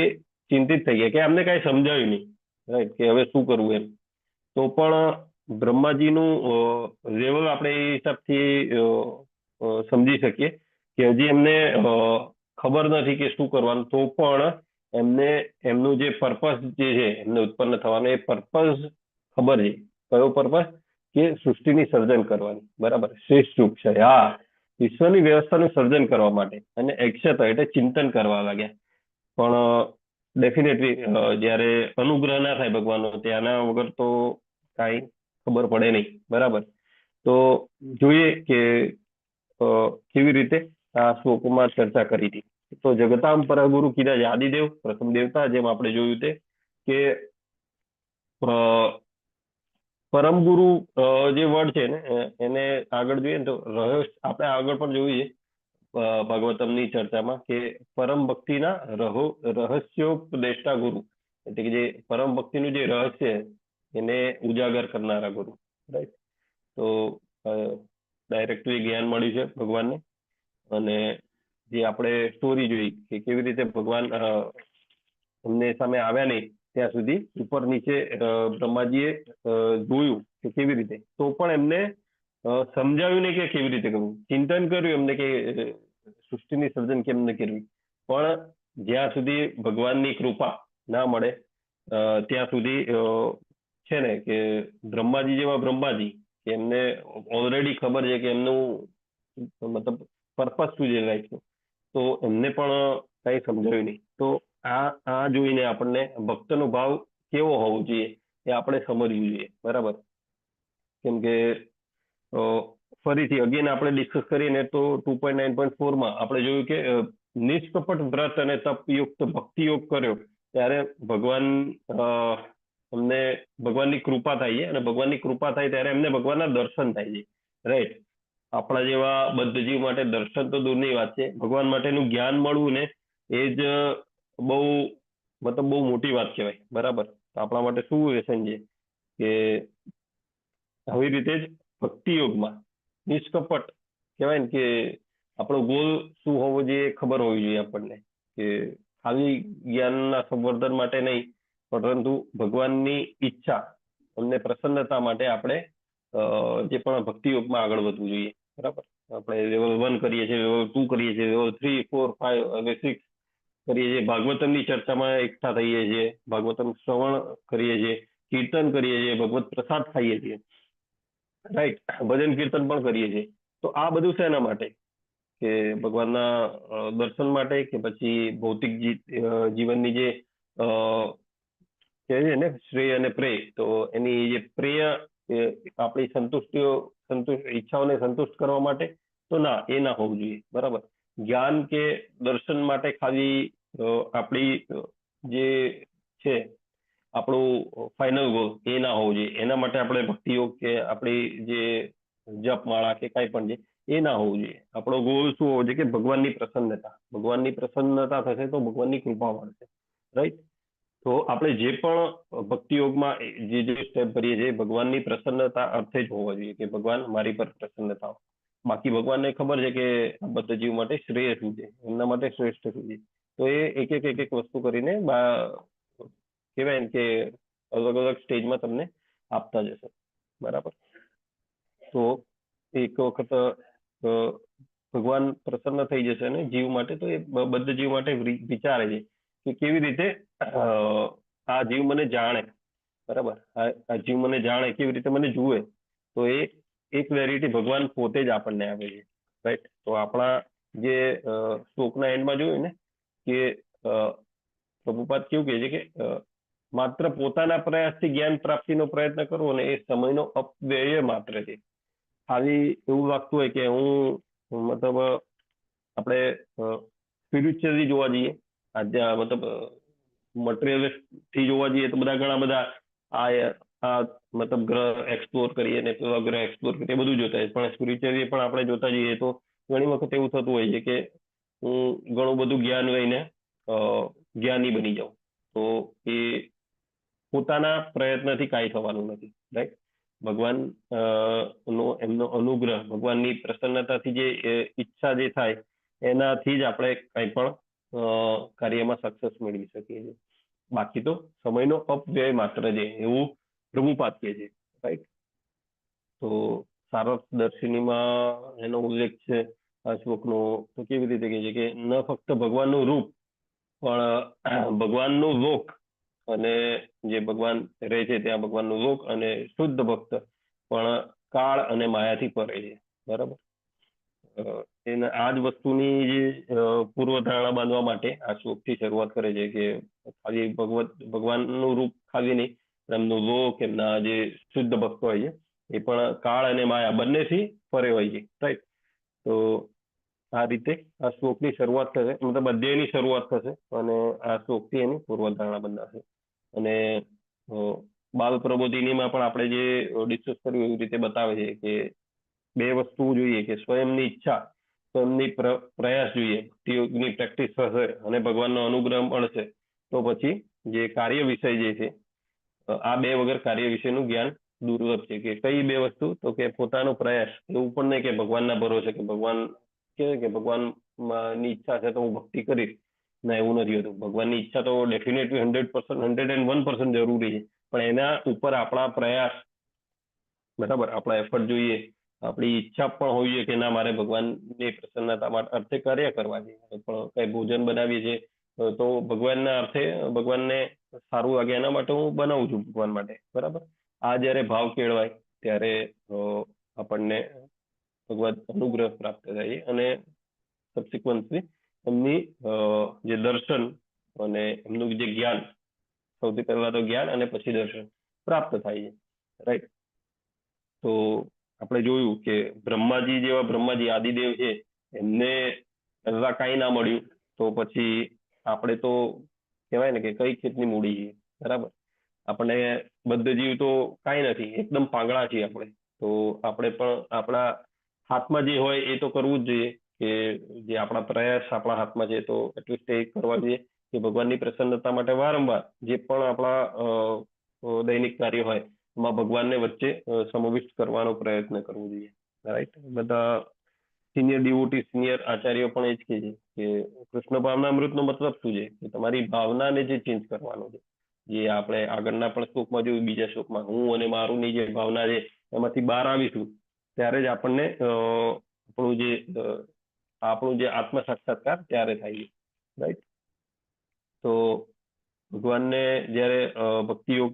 ચિંતિત થઈ ગયા કે અમને કાંઈ સમજાયું નહીં. રાઈટ, કે હવે શું કરવું એમ. તો પણ બ્રહ્માજીનું લેવલ આપણે એ હિસાબથી સમજી શકીએ કે હજી એમને ખબર નથી કે શું કરવાનું. તો પણ એમને એમનું જે પર્પસ જે છે એમને ઉત્પન્ન થવાનું, એ પર્પસ ખબર છે કયો પર્પઝ? કે સૃષ્ટિની સર્જન કરવાની, બરાબર. શ્રેષ્ઠ રૂપ છે, હા, ઈશ્વરની વ્યવસ્થાનું સર્જન કરવા માટે. અને એક્ષત એટલે ચિંતન કરવા લાગ્યા. પણ ડેફિનેટલી જ્યારે અનુગ્રહ ના થાય ભગવાનનો, ત્યાંના વગર તો કાંઈ ખબર પડે નહીં, બરાબર. તો જોઈએ કે કેવી રીતે આ શ્લોકમાં ચર્ચા કરી હતી. તો જગતામ પર ગુરુ કીધા છે આદિદેવ, પ્રથમ દેવતા, જેમ આપણે જોયું તે કે પરમ ગુરુ જે વર્ડ છે ને એને આગળ જોઈએ ને તો આપણે આગળ પણ જોયું છે ભાગવતમની ચર્ચામાં કે પરમ ભક્તિના રહસ્યોપદેષ્ટા ગુરુ, એટલે કે જે પરમ ભક્તિનું જે રહસ્ય એને ઉજાગર કરનારા ગુરુ, રાઈટ. તો ડાયરેક્ટલી જ્ઞાન મળ્યું છે ભગવાનને. અને જે આપણે સ્ટોરી જોઈ કે કેવી રીતે ભગવાન એમને સામે આવ્યા નહીં ત્યાં સુધી ઉપર નીચે બ્રહ્માજીએ જોયું કે કેવી રીતે, તો પણ એમને સમજાવ્યું નહીં કે કેવી રીતે કરવું. ચિંતન કર્યું એમને કે સૃષ્ટિની સર્જન કેમ ન કરવી, પણ જ્યાં સુધી ભગવાનની કૃપા ના મળે ત્યાં સુધી છે ને કે બ્રહ્માજી જેવા બ્રહ્માજી કે એમને ઓલરેડી ખબર છે કે એમનું મતલબ પર્પઝ શું છે લાઈફનું, તો એમને પણ કંઈ સમજાવ્યું નહીં. તો આ જોઈને આપણને ભક્તનો ભાવ કેવો હોવો જોઈએ એ આપણે સમજવું જોઈએ, બરાબર. કેમ કે ફરીથી અગેન આપણે ડિસ્કસ કરીને તો 2.9.4 આપણે જોયું કે નિષ્કપટ વ્રત અને તપયુક્ત ભક્તિ યોગ કર્યો ત્યારે ભગવાન અમને ભગવાનની કૃપા થાય છે, અને ભગવાનની કૃપા થાય ત્યારે એમને ભગવાનના દર્શન થાય છે, રાઈટ. આપણા જેવા બદ્ધ જીવ માટે દર્શન તો દૂરની વાત છે, ભગવાન માટેનું જ્ઞાન મળવું ને એ જ બહુ મોટી વાત કહેવાય, બરાબર. તો આપણા માટે શું વ્યસન છે કે આવી રીતે જ ભક્તિ યોગમાં નિષ્કપટ કહેવાય ને કે આપણો ગોલ શું હોવો જોઈએ ખબર હોવી જોઈએ આપણને, કે ખાલી જ્ઞાનના સંવર્ધન માટે નહીં, પરંતુ ભગવાનની ઈચ્છા અમને પ્રસન્નતા માટે આપણે જે પણ ભક્તિ યોગમાં આગળ વધવું જોઈએ, બરાબર. આપણે લેવલ 1 કરીએ છીએ, લેવલ 2 કરીએ છીએ, લેવલ 3, 4, 5 અને 6 કરીએ છીએ, ભાગવતમની ચર્ચામાં એકઠા થઈએ છીએ, ભાગવતમ શ્રવણ કરીએ છીએ, કીર્તન કરીએ છીએ, ભગવત પ્રસાદ ખાઈએ છીએ, રાઈટ. ભજન કીર્તન પણ કરીએ છીએ. તો આ બધું શેના માટે? કે ભગવાનના દર્શન માટે, કે પછી ભૌતિક જીવનની જે કહે છે ને શ્રેય અને પ્રેય, તો એની જે પ્રેય આપણી ઈચ્છાઓને સંતુષ્ટ કરવા માટે? તો ના, એ ના હોવું જોઈએ, બરાબર. જ્ઞાન કે દર્શન માટે ખાલી આપણી જે છે આપણું ફાઇનલ ગોલ એ ના હોવું જોઈએ. એના માટે આપણે ભક્તિ યોગ કે આપણી જે જપમાળા કે કાંઈ પણ છે એ ના હોવું જોઈએ. આપણો ગોલ શું હોવો જોઈએ કે ભગવાનની પ્રસન્નતા. ભગવાનની પ્રસન્નતા થશે તો ભગવાનની કૃપા મળશે, રાઈટ. તો આપણે જે પણ ભક્તિ યોગમાં જે સ્ટેપ ભરીએ છીએ ભગવાનની પ્રસન્નતા અર્થે જ હોવા જોઈએ, કે ભગવાન મારી પર પ્રસન્ન થાવ. બાકી ભગવાનને ખબર છે કે આ બધા જીવ માટે શ્રેય શું છે, એમના માટે શ્રેષ્ઠ શું છે. તો એ એક એક વસ્તુ કરીને કહેવાય ને કે અલગ અલગ સ્ટેજમાં તમને આપતા જશે, બરાબર. તો એક વખત ભગવાન પ્રસન્ન થઈ જશે અને જીવ માટે, તો એ બધા જીવ માટે વિચારે છે કે કેવી રીતે આ જીવ મને જાણે, બરાબર. આ જીવ મને જાણે, કેવી રીતે મને જુએ. તો એ એક ક્લેરિટી ભગવાન પોતે જ આપણને આપે છે, રાઈટ. તો આપણા જે શ્લોકના એન્ડમાં જોયું ને કે પ્રભુપાદ કેવું કહે છે કે માત્ર પોતાના પ્રયાસથી જ્ઞાન પ્રાપ્તિનો પ્રયત્ન કરવો ને એ સમયનો અપવ્યય માત્ર છે. ખાલી એવું લાગતું હોય કે હું મતલબ આપણે સ્પિરિચ્યુઅલી જોવા જઈએ, મતલબ મટીરિયલિસ્ટથી જોવા જઈએ તો ઘણા બધા આ મતલબ ગ્રહ એક્સપ્લોર કરીએ ને પેલા ગ્રહ એક્સપ્લોર કરીએ, એ બધું જોતા હોય. પણ સ્પિરિચ્યુઅલી પણ આપણે જોતા જઈએ તો ઘણી વખત એવું થતું હોય છે કે હું ઘણું બધું જ્ઞાન લઈને જ્ઞાની બની જાઉં, તો એ પોતાના પ્રયત્નથી કાંઈ થવાનું નથી, રાઈટ. ભગવાન એમનો અનુગ્રહ, ભગવાનની પ્રસન્નતાથી જે ઈચ્છા જે થાય એનાથી જ આપણે કંઈ પણ કાર્યમાં સક્સેસ મેળવી શકીએ છીએ. બાકી તો સમયનો અપવ્યય માત્ર છે, એવું પ્રભુપાદ કહે છે, રાઈટ. તો સારસ્વતદર્શિનીમાં એનો ઉલ્લેખ છે આ શ્લોકનો. તો કેવી રીતે કહે છે કે ન ફક્ત ભગવાનનું રૂપ પણ ભગવાનનું લોક અને જે ભગવાન રહે છે ત્યાં ભગવાનનો લોક અને શુદ્ધ ભક્ત પણ કાળ અને માયાથી પરે છે, બરાબર. એને આ જ વસ્તુની જે પૂર્વધારણા બાંધવા માટે આ શ્લોકથી શરૂઆત કરે છે કે ખાલી ભગવાનનું રૂપ ખાલી નહીં, એમનું લોક, એમના જે શુદ્ધ ભક્તો હોય છે એ પણ કાળ અને માયા બંનેથી પરે હોય છે, રાઈટ. તો આ રીતે આ શ્લોકની શરૂઆત થશે, મતલબ અધ્યાયની શરૂઆત થશે અને આ શ્લોકથી એની પૂર્વધારણા બંધાશે. અને બાલ પ્રબોધિનીમાં પણ આપણે જે ડિસ્કસ કર્યું એવી રીતે બતાવે છે કે બે વસ્તુ જોઈએ કે સ્વયંની ઈચ્છા, સ્વયંની પ્રયાસ જોઈએ, યોગની પ્રેક્ટિસ થશે અને ભગવાનનો અનુગ્રહ મળશે તો પછી જે કાર્ય વિષય જે છે આ બે વગર કાર્ય વિષયનું જ્ઞાન દુર્લભ છે. કે કઈ બે વસ્તુ? તો કે પોતાનો પ્રયાસ, એવું પણ નહીં કે ભગવાનના ભરોસે કે ભગવાન કે ભગવાનની ઈચ્છા છે તો હું ભક્તિ કરીશ, ના એવું નથી હોતું. ભગવાનની ઈચ્છા તો ડેફિનેટલી 100%, 101% જરૂરી છે, પણ એના ઉપર આપણા પ્રયાસ, બરાબર, આપણા એફર્ટ જોઈએ, આપણી ઈચ્છા પણ હોવી જોઈએ કે ના મારે ભગવાનની પ્રસન્નતા માટે અર્થે કાર્ય કરવા છે. પણ કઈ ભોજન બનાવીએ છીએ તો ભગવાનના અર્થે, ભગવાનને સારું લાગે એના માટે હું બનાવું છું ભગવાન માટે, બરાબર. આ જયારે ભાવ કેળવાય ત્યારે આપણને ભગવાન અનુગ્રહ પ્રાપ્ત થાય અને સબસિક્વન્ટલી એમની જે દર્શન અને એમનું જે જ્ઞાન, સૌથી પહેલા તો જ્ઞાન અને પછી દર્શન પ્રાપ્ત થાય છે, રાઈટ. તો આપણે જોયું કે બ્રહ્માજી જેવા, બ્રહ્માજી આદિદેવ છે, એમને પહેલા કાંઈ ના મળ્યું તો પછી આપણે તો કહેવાય ને કે કઈ ખેતની મૂડી છે, બરાબર. આપણને બદ્ધ જીવ તો કાંઈ નથી, એકદમ પાંગળા છીએ આપણે. તો આપણે પણ આપણા હાથમાં જે હોય એ તો કરવું જ જોઈએ, કે જે આપણા પ્રયાસ આપણા હાથમાં છે તો એટલીસ્ટ એ કરવા જોઈએ કે ભગવાનની પ્રસન્નતા માટે વારંવાર જે પણ આપણા દૈનિક કાર્ય હોય એમાં ભગવાનને વચ્ચે સમાવિષ્ટ કરવાનો પ્રયત્ન કરવો જોઈએ, રાઈટ. બધા સિનિયર ડિવોટી, સિનિયર આચાર્યો પણ એ જ કહે છે કે કૃષ્ણ ભાવના અમૃતનો મતલબ શું છે? કે તમારી ભાવનાને જે ચેન્જ કરવાનો છે. જે આપણે આગળના પણ શ્લોકમાં જોયું, બીજા શ્લોકમાં, હું અને મારુંની જે ભાવના છે એમાંથી બહાર આવીશું ત્યારે જ આપણને આપણું જે આત્મ સાક્ષાત્કાર ત્યારે થાય છે, રાઈટ. તો ભગવાનને જયારે ભક્તિ યોગ,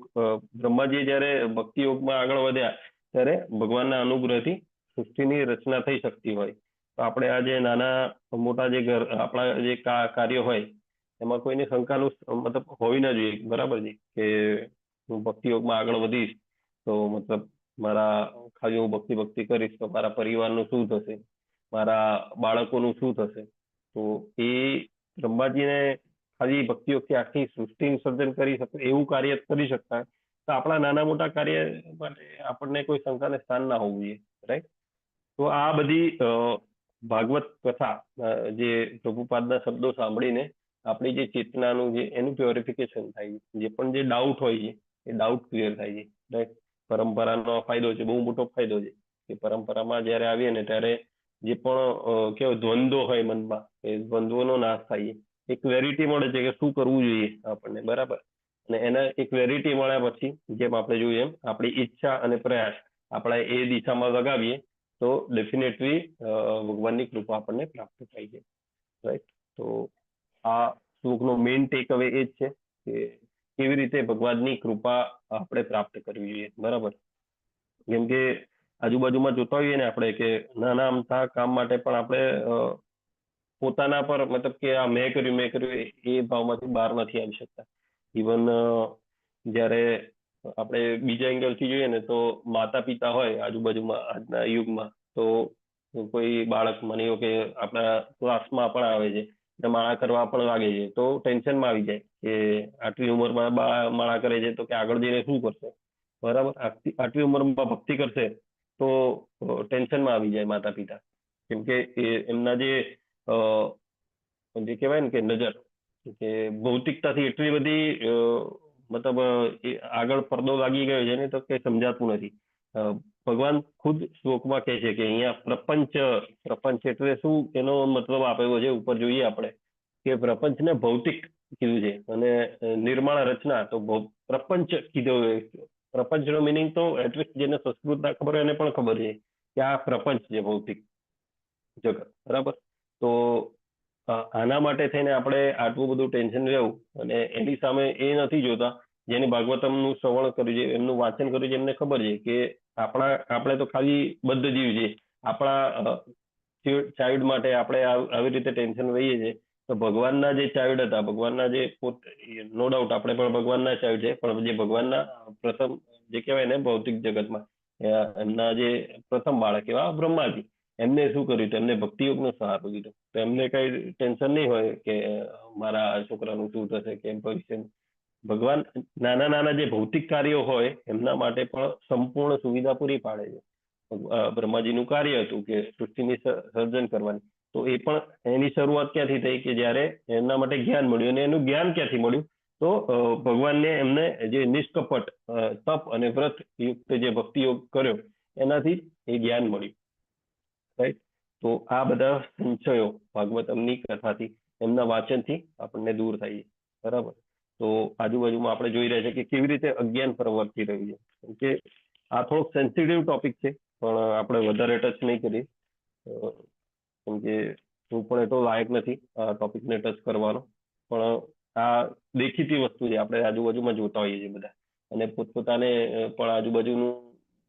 બ્રહ્માજી જયારે ભક્તિ યોગમાં આગળ વધ્યા ત્યારે ભગવાનના અનુગ્રહથી સૃષ્ટિની રચના થઈ શકતી હોય. તો આપણે આ જે નાના મોટા જે આપણા જે કાર્ય હોય એમાં કોઈની શંકાનું મતલબ હોવી ના જોઈએ, બરાબર છે. કે હું ભક્તિ યોગમાં આગળ વધીશ તો મતલબ મારા ખાલી હું ભક્તિ કરીશ તો મારા પરિવારનું શું થશે, મારા બાળકોનું શું થશે? તો એ બ્રહ્માજીને ખાલી ભક્તિયોગથી આખી સૃષ્ટિનું સર્જન કરી શકે એવું કાર્ય કરી શકતા, તો આપણા નાના મોટા કાર્ય માટે આપણને કોઈ શંકાને સ્થાન ના હોવું જોઈએ, રાઈટ. તો આ બધી ભાગવત કથા, જે પ્રભુપાદના શબ્દો સાંભળીને આપણી જે ચેતનાનું જે એનું પ્યોરિફિકેશન થાય છે, જે પણ જે ડાઉટ હોય છે એ ડાઉટ ક્લિયર થાય છે, રાઈટ. પરંપરાનો ફાયદો છે, બહુ મોટો ફાયદો છે કે પરંપરામાં જયારે આવીએ ને ત્યારે જે પણ કેવો દ્વંદ્વો હોય મનમાં, એ દ્વંદ્વોનો નાશ થાય છે. એક ક્લેરિટી મળે છે કે શું કરવું જોઈએ આપણને, બરાબર. અને એના એક ક્લેરિટી મળ્યા પછી જેમ આપણે જોઈએ એમ આપણી ઈચ્છા અને પ્રયાસ આપણે એ દિશામાં લગાવીએ તો ડેફિનેટલી ભગવાનની કૃપા આપણને પ્રાપ્ત થાય છે, રાઈટ. તો આ શ્લોકનો મેઇન ટેક અવે એ જ છે કે કેવી રીતે ભગવાનની કૃપા આપણે પ્રાપ્ત કરવી જોઈએ, બરાબર. જેમ કે આજુબાજુમાં જોતા હોઈએ ને આપણે કે નાના અમથા કામ માટે પણ આપણે પોતાના પર મતલબ કે આ મેં કર્યું એ ભાવમાંથી બહાર નથી આવી શકતા. ઇવન જ્યારે આપણે બીજા એંગલથી જોઈએ ને તો માતા પિતા હોય આજુબાજુમાં આજના યુગમાં, તો કોઈ બાળક માની લો કે આપણા ક્લાસમાં પણ આવે છે ને માળા કરવા પણ લાગે છે તો ટેન્શનમાં આવી જાય કે આટલી ઉંમરમાં માળા કરે છે તો કે આગળ જઈને શું કરશે, બરાબર. આટલી ઉંમરમાં ભક્તિ કરશે તો ટેન્શનમાં આવી જાય માતા પિતા, કેમ કે એમના જે કહેવાય ને કે નજર કે ભૌતિકતાથી એટલી બધી મતલબ આગળ પડદો લાગી ગયો છે ને તો કે સમજાતું નથી. ભગવાન ખુદ શ્લોકમાં કહે છે કે અહીંયા પ્રપંચ એટલે શું, એનો મતલબ આપેલો છે ઉપર જોઈએ આપણે કે પ્રપંચને ભૌતિક કીધું છે અને નિર્માણ રચના તો પ્રપંચ કીધું. પ્રપંચનો મિનિંગ તો એટલીસ્ટ જેને સંસ્કૃત ના ખબર હોય એને પણ ખબર છે કે આ પ્રપંચ છે, ભૌતિક જગત, બરાબર. તો આના માટે થઈને આપણે આટલું બધું ટેન્શન રહેવું અને એની સામે એ નથી જોતા જેને ભાગવતમનું શ્રવણ કર્યું છે, એમનું વાંચન કર્યું છે, એમને ખબર છે કે આપણે તો ખાલી બદ્ધ જીવ છે. આપણા ચાઇલ્ડ માટે આપણે આવી રીતે ટેન્શન લઈએ છીએ. તો ભગવાનના જે ચાઇલ્ડ હતા, ભગવાનના જે નો ડાઉટ આપણે પણ ભગવાનના ચાઇલ્ડ છે, પણ જે ભગવાનના પ્રથમ જે કહેવાય ને ભૌતિક જગતમાં એમના જે પ્રથમ બાળક એવા બ્રહ્માજી, એમને શું કર્યું? તો એમને ભક્તિયોગનો સહારો લીધો. તો એમને કઈ ટેન્શન નહીં હોય કે મારા છોકરાનું શું થશે કે ભવિષ્ય. ભગવાન નાના નાના જે ભૌતિક કાર્યો હોય એમના માટે પણ સંપૂર્ણ સુવિધા પૂરી પાડે છે. બ્રહ્માજીનું કાર્ય હતું કે સૃષ્ટિની સર્જન કરવાની. તો એ પણ એની શરૂઆત ક્યાંથી થઈ કે જ્યારે એમના માટે જ્ઞાન મળ્યું. અને એનું જ્ઞાન ક્યાંથી મળ્યું? તો ભગવાનને એમને જે નિષ્કપટ તપ અને વ્રત યુક્ત જે ભક્તિ યોગ કર્યો એનાથી એ જ્ઞાન મળ્યું. રાઈટ. તો આ બધા સંશયો ભાગવતમની કથાથી, એમના વાંચનથી આપણને દૂર થાય છે. બરાબર. તો આજુબાજુમાં આપણે જોઈ રહ્યા છીએ કે કેવી રીતે અજ્ઞાન પ્રવર્તી રહ્યું છે. કેમ કે આ થોડોક સેન્સિટિવ ટોપિક છે, પણ આપણે વધારે ટચ નહીં કરીએ. કેમ કે હું પણ એટલો લાયક નથી આ ટોપિકને ટચ કરવાનો. પણ આ દેખીતી વસ્તુ છે, આપણે આજુબાજુમાં જોતા હોઈએ છીએ બધા, અને પોતપોતાને પણ આજુબાજુનું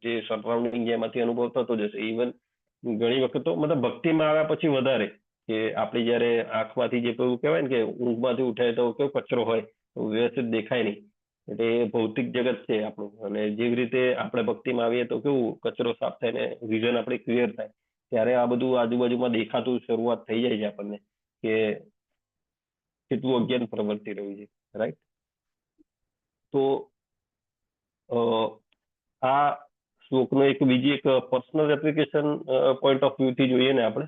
જે સરાઉન્ડિંગ એમાંથી અનુભવ થતો જશે. ઇવન ઘણી વખત તો મતલબ ભક્તિમાં આવ્યા પછી વધારે કે આપણે જયારે આંખમાંથી જે પેલું કહેવાય ને કે ઊંઘમાંથી ઉઠાય તો કેવો કચરો હોય, વ્યવસ્થિત દેખાય નહીં. એટલે એ ભૌતિક જગત છે આપણું. અને જેવી રીતે આપણે ભક્તિમાં આવીએ તો કેવું કચરો સાફ થાય ને વિઝન આપણે ક્લિયર થાય, ત્યારે આ બધું આજુબાજુમાં દેખાતું શરૂઆત થઈ જાય છે આપણને કે કેટલું અજ્ઞાન પ્રવર્તી રહ્યું છે. રાઈટ. તો આ શ્લોકનો એક બીજી એક personal application point of view થી જોઈએ ને આપણે,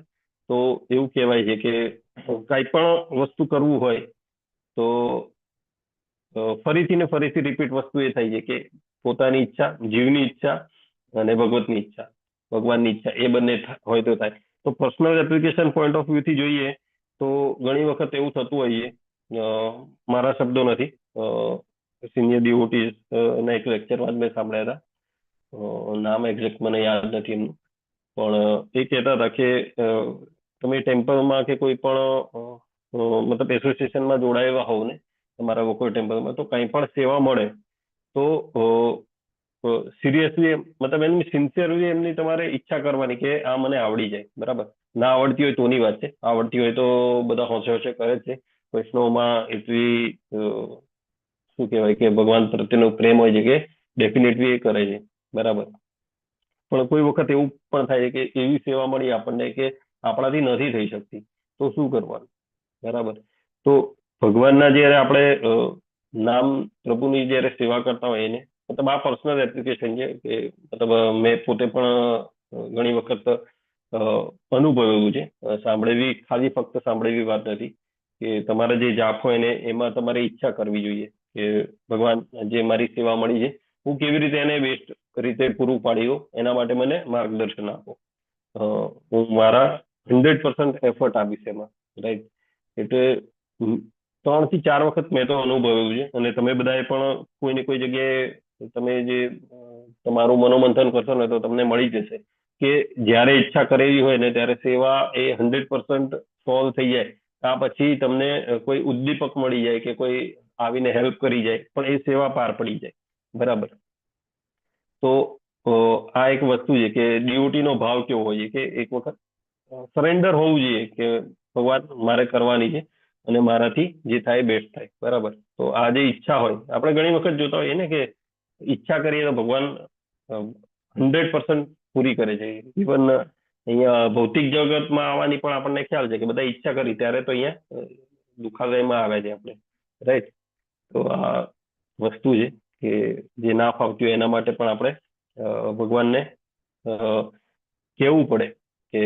તો એવું કહેવાય છે કે કઈ પણ વસ્તુ કરવું હોય તો ફરીથી ને ફરીથી રિપીટ વસ્તુ એ થાય છે કે પોતાની ઈચ્છા, જીવની ઈચ્છા અને ભગવતની ઈચ્છા, ભગવાનની ઈચ્છા, એ બંને હોય તો થાય. તો personal application point of view થી જોઈએ તો ઘણી વખત એવું થતું હોય છે, મારા શબ્દો નથી, સિનિયર ડિવોટીઝ ના એક લેક્ચરમાં મેં સાંભળ્યા હતા, નામ એક્ઝેક્ટ મને યાદ નથી એમનું, પણ એ કહેતા હતા કે તમે ટેમ્પલમાં કે કોઈ પણ મતલબ એસોસિએશનમાં જોડાયેલા હોવ ને તમારા કોઈ ટેમ્પલમાં, તો કંઈ પણ સેવા મળે તો સિરિયસલી મતલબ એમની સિન્સિયરલી એમની તમારે ઈચ્છા કરવાની કે આ મને આવડી જાય. બરાબર. ના આવડતી હોય તોની વાત છે, આવડતી હોય તો બધા હોશે હોશે કરે જ છે. વૈષ્ણવમાં એટલી શું કહેવાય કે ભગવાન પ્રત્યેનો પ્રેમ હોય છે કે ડેફિનેટલી એ કરે છે. બરાબર. પણ કોઈ વખત એવું પણ થાય કે એવી સેવા મળી આપણને કે આપણાથી નથી થઈ શકતી, તો શું કરવાનું? બરાબર. તો ભગવાનના જયારે આપણે નામ પ્રભુની જયારે સેવા કરતા હોય એને, મતલબ આ પર્સનલ એપ્લિકેશન છે કે મતલબ મેં પોતે પણ ઘણી વખત અનુભવેલું છે. સાંભળેલી, ખાલી ફક્ત સાંભળેલી વાત નથી કે તમારે જે જાપ હોય ને એમાં તમારે ઈચ્છા કરવી જોઈએ કે ભગવાન જે મારી સેવા મળી છે હું કેવી રીતે એને બેસ્ટ રીતે પૂરું પાડ્યું એના માટે મને માર્ગદર્શન આપો. હું મારા 100% એફર્ટ આપીશ એમાં. રાઈટ. એટલે 3 થી 4 વખત મેં તો અનુભવ્યું છે, અને તમે બધાએ પણ કોઈ ને કોઈ જગ્યાએ તમે જે તમારું મનોમંથન કરશો ને તો તમને મળી જશે કે જ્યારે ઈચ્છા કરેલી હોય ને ત્યારે સેવા એ 100% સોલ્વ થઈ જાય. આ પછી તમને કોઈ ઉદ્દીપક મળી જાય કે કોઈ આવીને હેલ્પ કરી જાય, પણ એ સેવા પાર પડી જાય. બરાબર. તો આ એક વસ્તુ છે કે ડીઓટી નો ભાવ કેવો હોય છે કે એક વખત સરેન્ડર હોવું જોઈએ કે ભગવાન મારે કરવાની છે અને મારાથી જે થાય બેસ્ટ થાય. બરાબર. તો આ જે ઈચ્છા હોય, આપણે ઘણી વખત જોતા હોઈએ ને કે ઈચ્છા કરીએ તો ભગવાન 100% પૂરી કરે છે. ઇવન અહીંયા ભૌતિક જગતમાં આવવાની પણ આપણને ખ્યાલ છે કે બધા ઈચ્છા કરી ત્યારે તો અહીંયા દુઃખાલયમાં આવે છે આપણે. રાઈટ. તો આ વસ્તુ છે કે જે ના ફાવતી હોય એના માટે પણ આપણે ભગવાનને કહેવું પડે કે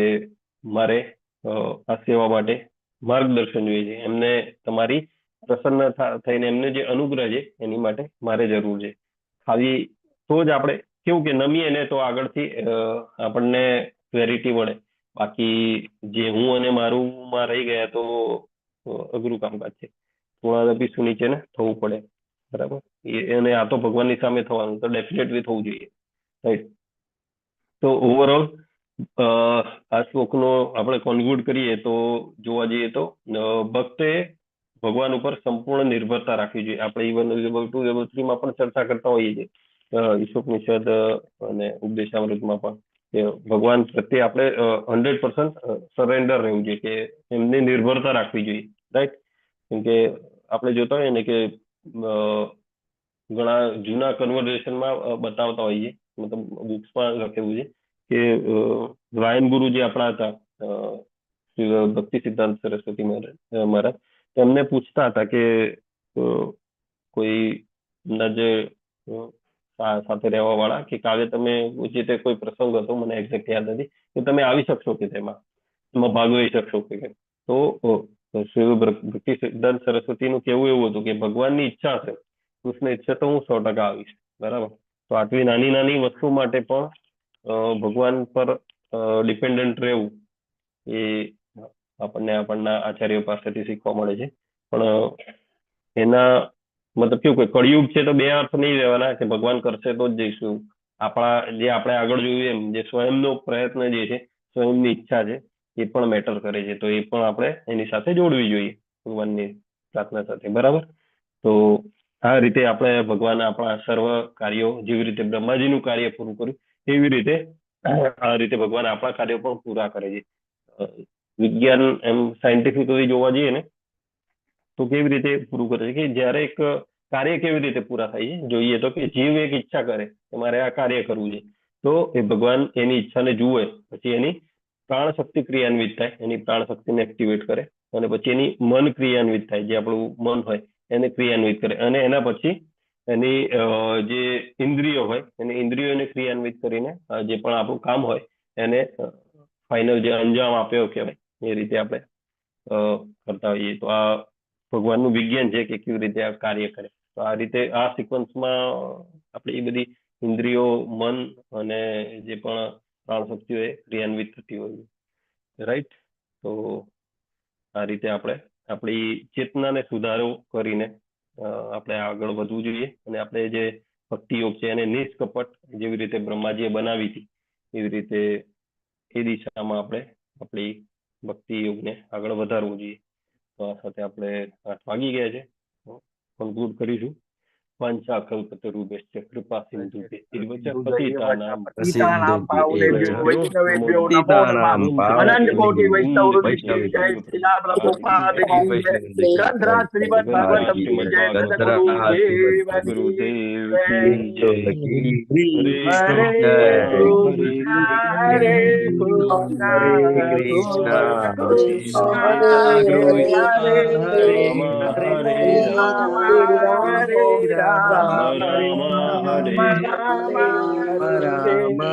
મારે આ સેવા માટે માર્ગદર્શન જોઈએ છે. એમને તમારી પ્રસન્ન થઈને એમને જે અનુગ્રહ છે એની માટે મારે જરૂર છે. ખાલી તો જ આપણે કેવું કે નમીએ ને તો આગળથી આપણને ક્લેરિટી મળે. બાકી જે હું અને મારું માં રહી ગયા તો અઘરું કામકાજ છે. થોડા નીચે ને થવું પડે. બરાબર. અને આ તો ભગવાનની સામે થવાનું, તો ડેફિનેટલી થવું જોઈએ. રાઈટ. તો ઓવરઓલ આ શ્લોકનો આપણે કોન્ક્લુડ કરીએ તો જોવા જઈએ તો ભક્તે ભગવાન ઉપર સંપૂર્ણ નિર્ભરતા રાખવી જોઈએ. આપણે ઇવન લેવલ 2 લેવલ 3 માં પણ ચર્ચા કરતા હોઈએ છીએ ઈશોપનિષદ અને ઉપદેશામૃતમાં પણ કે ભગવાન પ્રત્યે આપણે 100% સરેન્ડર રહેવું જોઈએ, કે એમની નિર્ભરતા રાખવી જોઈએ, રાઈટ. કેમ કે આપણે જોતા હોઈએ ને કે ઘણા જૂના કન્વર્ઝેશનમાં બતાવતા હોઈએ, મતલબ બુક્સમાં લખેલું છે કે રાયન ગુરુ જે આપણા હતા ભક્તિ સિદ્ધાંત સરસ્વતી મહારાજ, એમને પૂછતા હતા કે કોઈ જે સાથે રહેવા વાળા કે કાલે તમે જે તે કોઈ પ્રસંગ હતો, મને એક્ઝેક્ટ યાદ નથી, કે તમે આવી શકશો કે તેમાં ભાગ લઈ શકશો કે કેમ. તો ભક્તિ સિદ્ધાંત સરસ્વતીનું કહેવું એવું હતું કે ભગવાનની ઈચ્છા હશે, કૃષ્ણ ઈચ્છા તો હું 100% આવીશ, બરાબર. તો આટલી નાની નાની વસ્તુ માટે પણ ભગવાન પર ડિપેન્ડન્ટ રહેવું એ આપણના આચાર્યો પાસેથી શીખવા મળે છે. પણ એના મતલબ કેવું કે કળિયુગ છે તો બે અર્થ નહીં લેવાના કે ભગવાન કરશે તો જ જઈશું. આપણે આગળ જોયું એમ જે સ્વયંનો પ્રયત્ન જે છે, સ્વયંની ઈચ્છા છે, એ પણ મેટર કરે છે. તો એ પણ આપણે એની સાથે જોડવી જોઈએ ભગવાનની પ્રાર્થના સાથે, બરાબર. તો આ રીતે આપણે ભગવાન આપણા સર્વ કાર્યો, જેવી રીતે બ્રહ્માજીનું કાર્ય પૂરું કર્યું એવી રીતે આ રીતે ભગવાન આપણા કાર્યો પણ પૂરા કરે છે. વિજ્ઞાન એમ સાયન્ટિફિકલી જોવા જઈએ ને તો કેવી રીતે પૂરું કરે છે કે જ્યારે એક કાર્ય કેવી રીતે પૂરા થાય છે જોઈએ તો કે જીવ એક ઈચ્છા કરે કે મારે આ કાર્ય કરવું છે, તો એ ભગવાન એની ઈચ્છાને જુએ, પછી એની પ્રાણ શક્તિ ક્રિયાન્વિત થાય, એની પ્રાણ શક્તિને એક્ટિવેટ કરે, અને પછી એની મન ક્રિયાન્વિત થાય, જે આપણું મન હોય એને ક્રિયાન્વિત કરે, અને એના પછી એની જે ઇન્દ્રિયો હોય એને ઇન્દ્રિયોને ક્રિયાન્વિત કરીને જે પણ આપણું કામ હોય એને ફાઇનલ જે અંજામ આપ્યો કહેવાય, એ રીતે આપણે કરતા હોઈએ. તો આ ભગવાનનું વિજ્ઞાન છે કે કેવી રીતે આ કાર્ય કરે. તો આ રીતે આ સિક્વન્સમાં આપણે એ બધી ઇન્દ્રિયો, મન અને જે પણ પ્રાણ શક્તિઓ એ ક્રિયાન્વિત થતી હોય, રાઈટ. તો આ રીતે આપણે આપણી ચેતનાને સુધારો કરીને આપણે આગળ વધવું જોઈએ, અને આપણે જે ભક્તિ યોગ છે એને નિષ્કપટ જેવી રીતે બ્રહ્માજીએ બનાવી હતી એવી રીતે એ દિશામાં આપણે આપણી ભક્તિ યોગને આગળ વધારવું જોઈએ. તો આ સાથે આપણે 8 વાગી ગયા છે, કન્ક્લુડ કરીશું. વાંછાકલ્પતરુભ્યશ્ચ કૃપા સિંધુભ્યશ્ચ પતિતાનાં
વૈષ્ણવેભ્યો નમો નમઃ. અનંત કોટિ વૈષ્ણવ જય શ્રીલા પ્રભુપાદ કી જય. ગ્રંથરાજ શ્રીમદ ભાગવતમ કી જય. ગુરુદેવ કી જય. હરે કૃષ્ણ કૃષ્ણ હરે રામ રામ હરે હરે.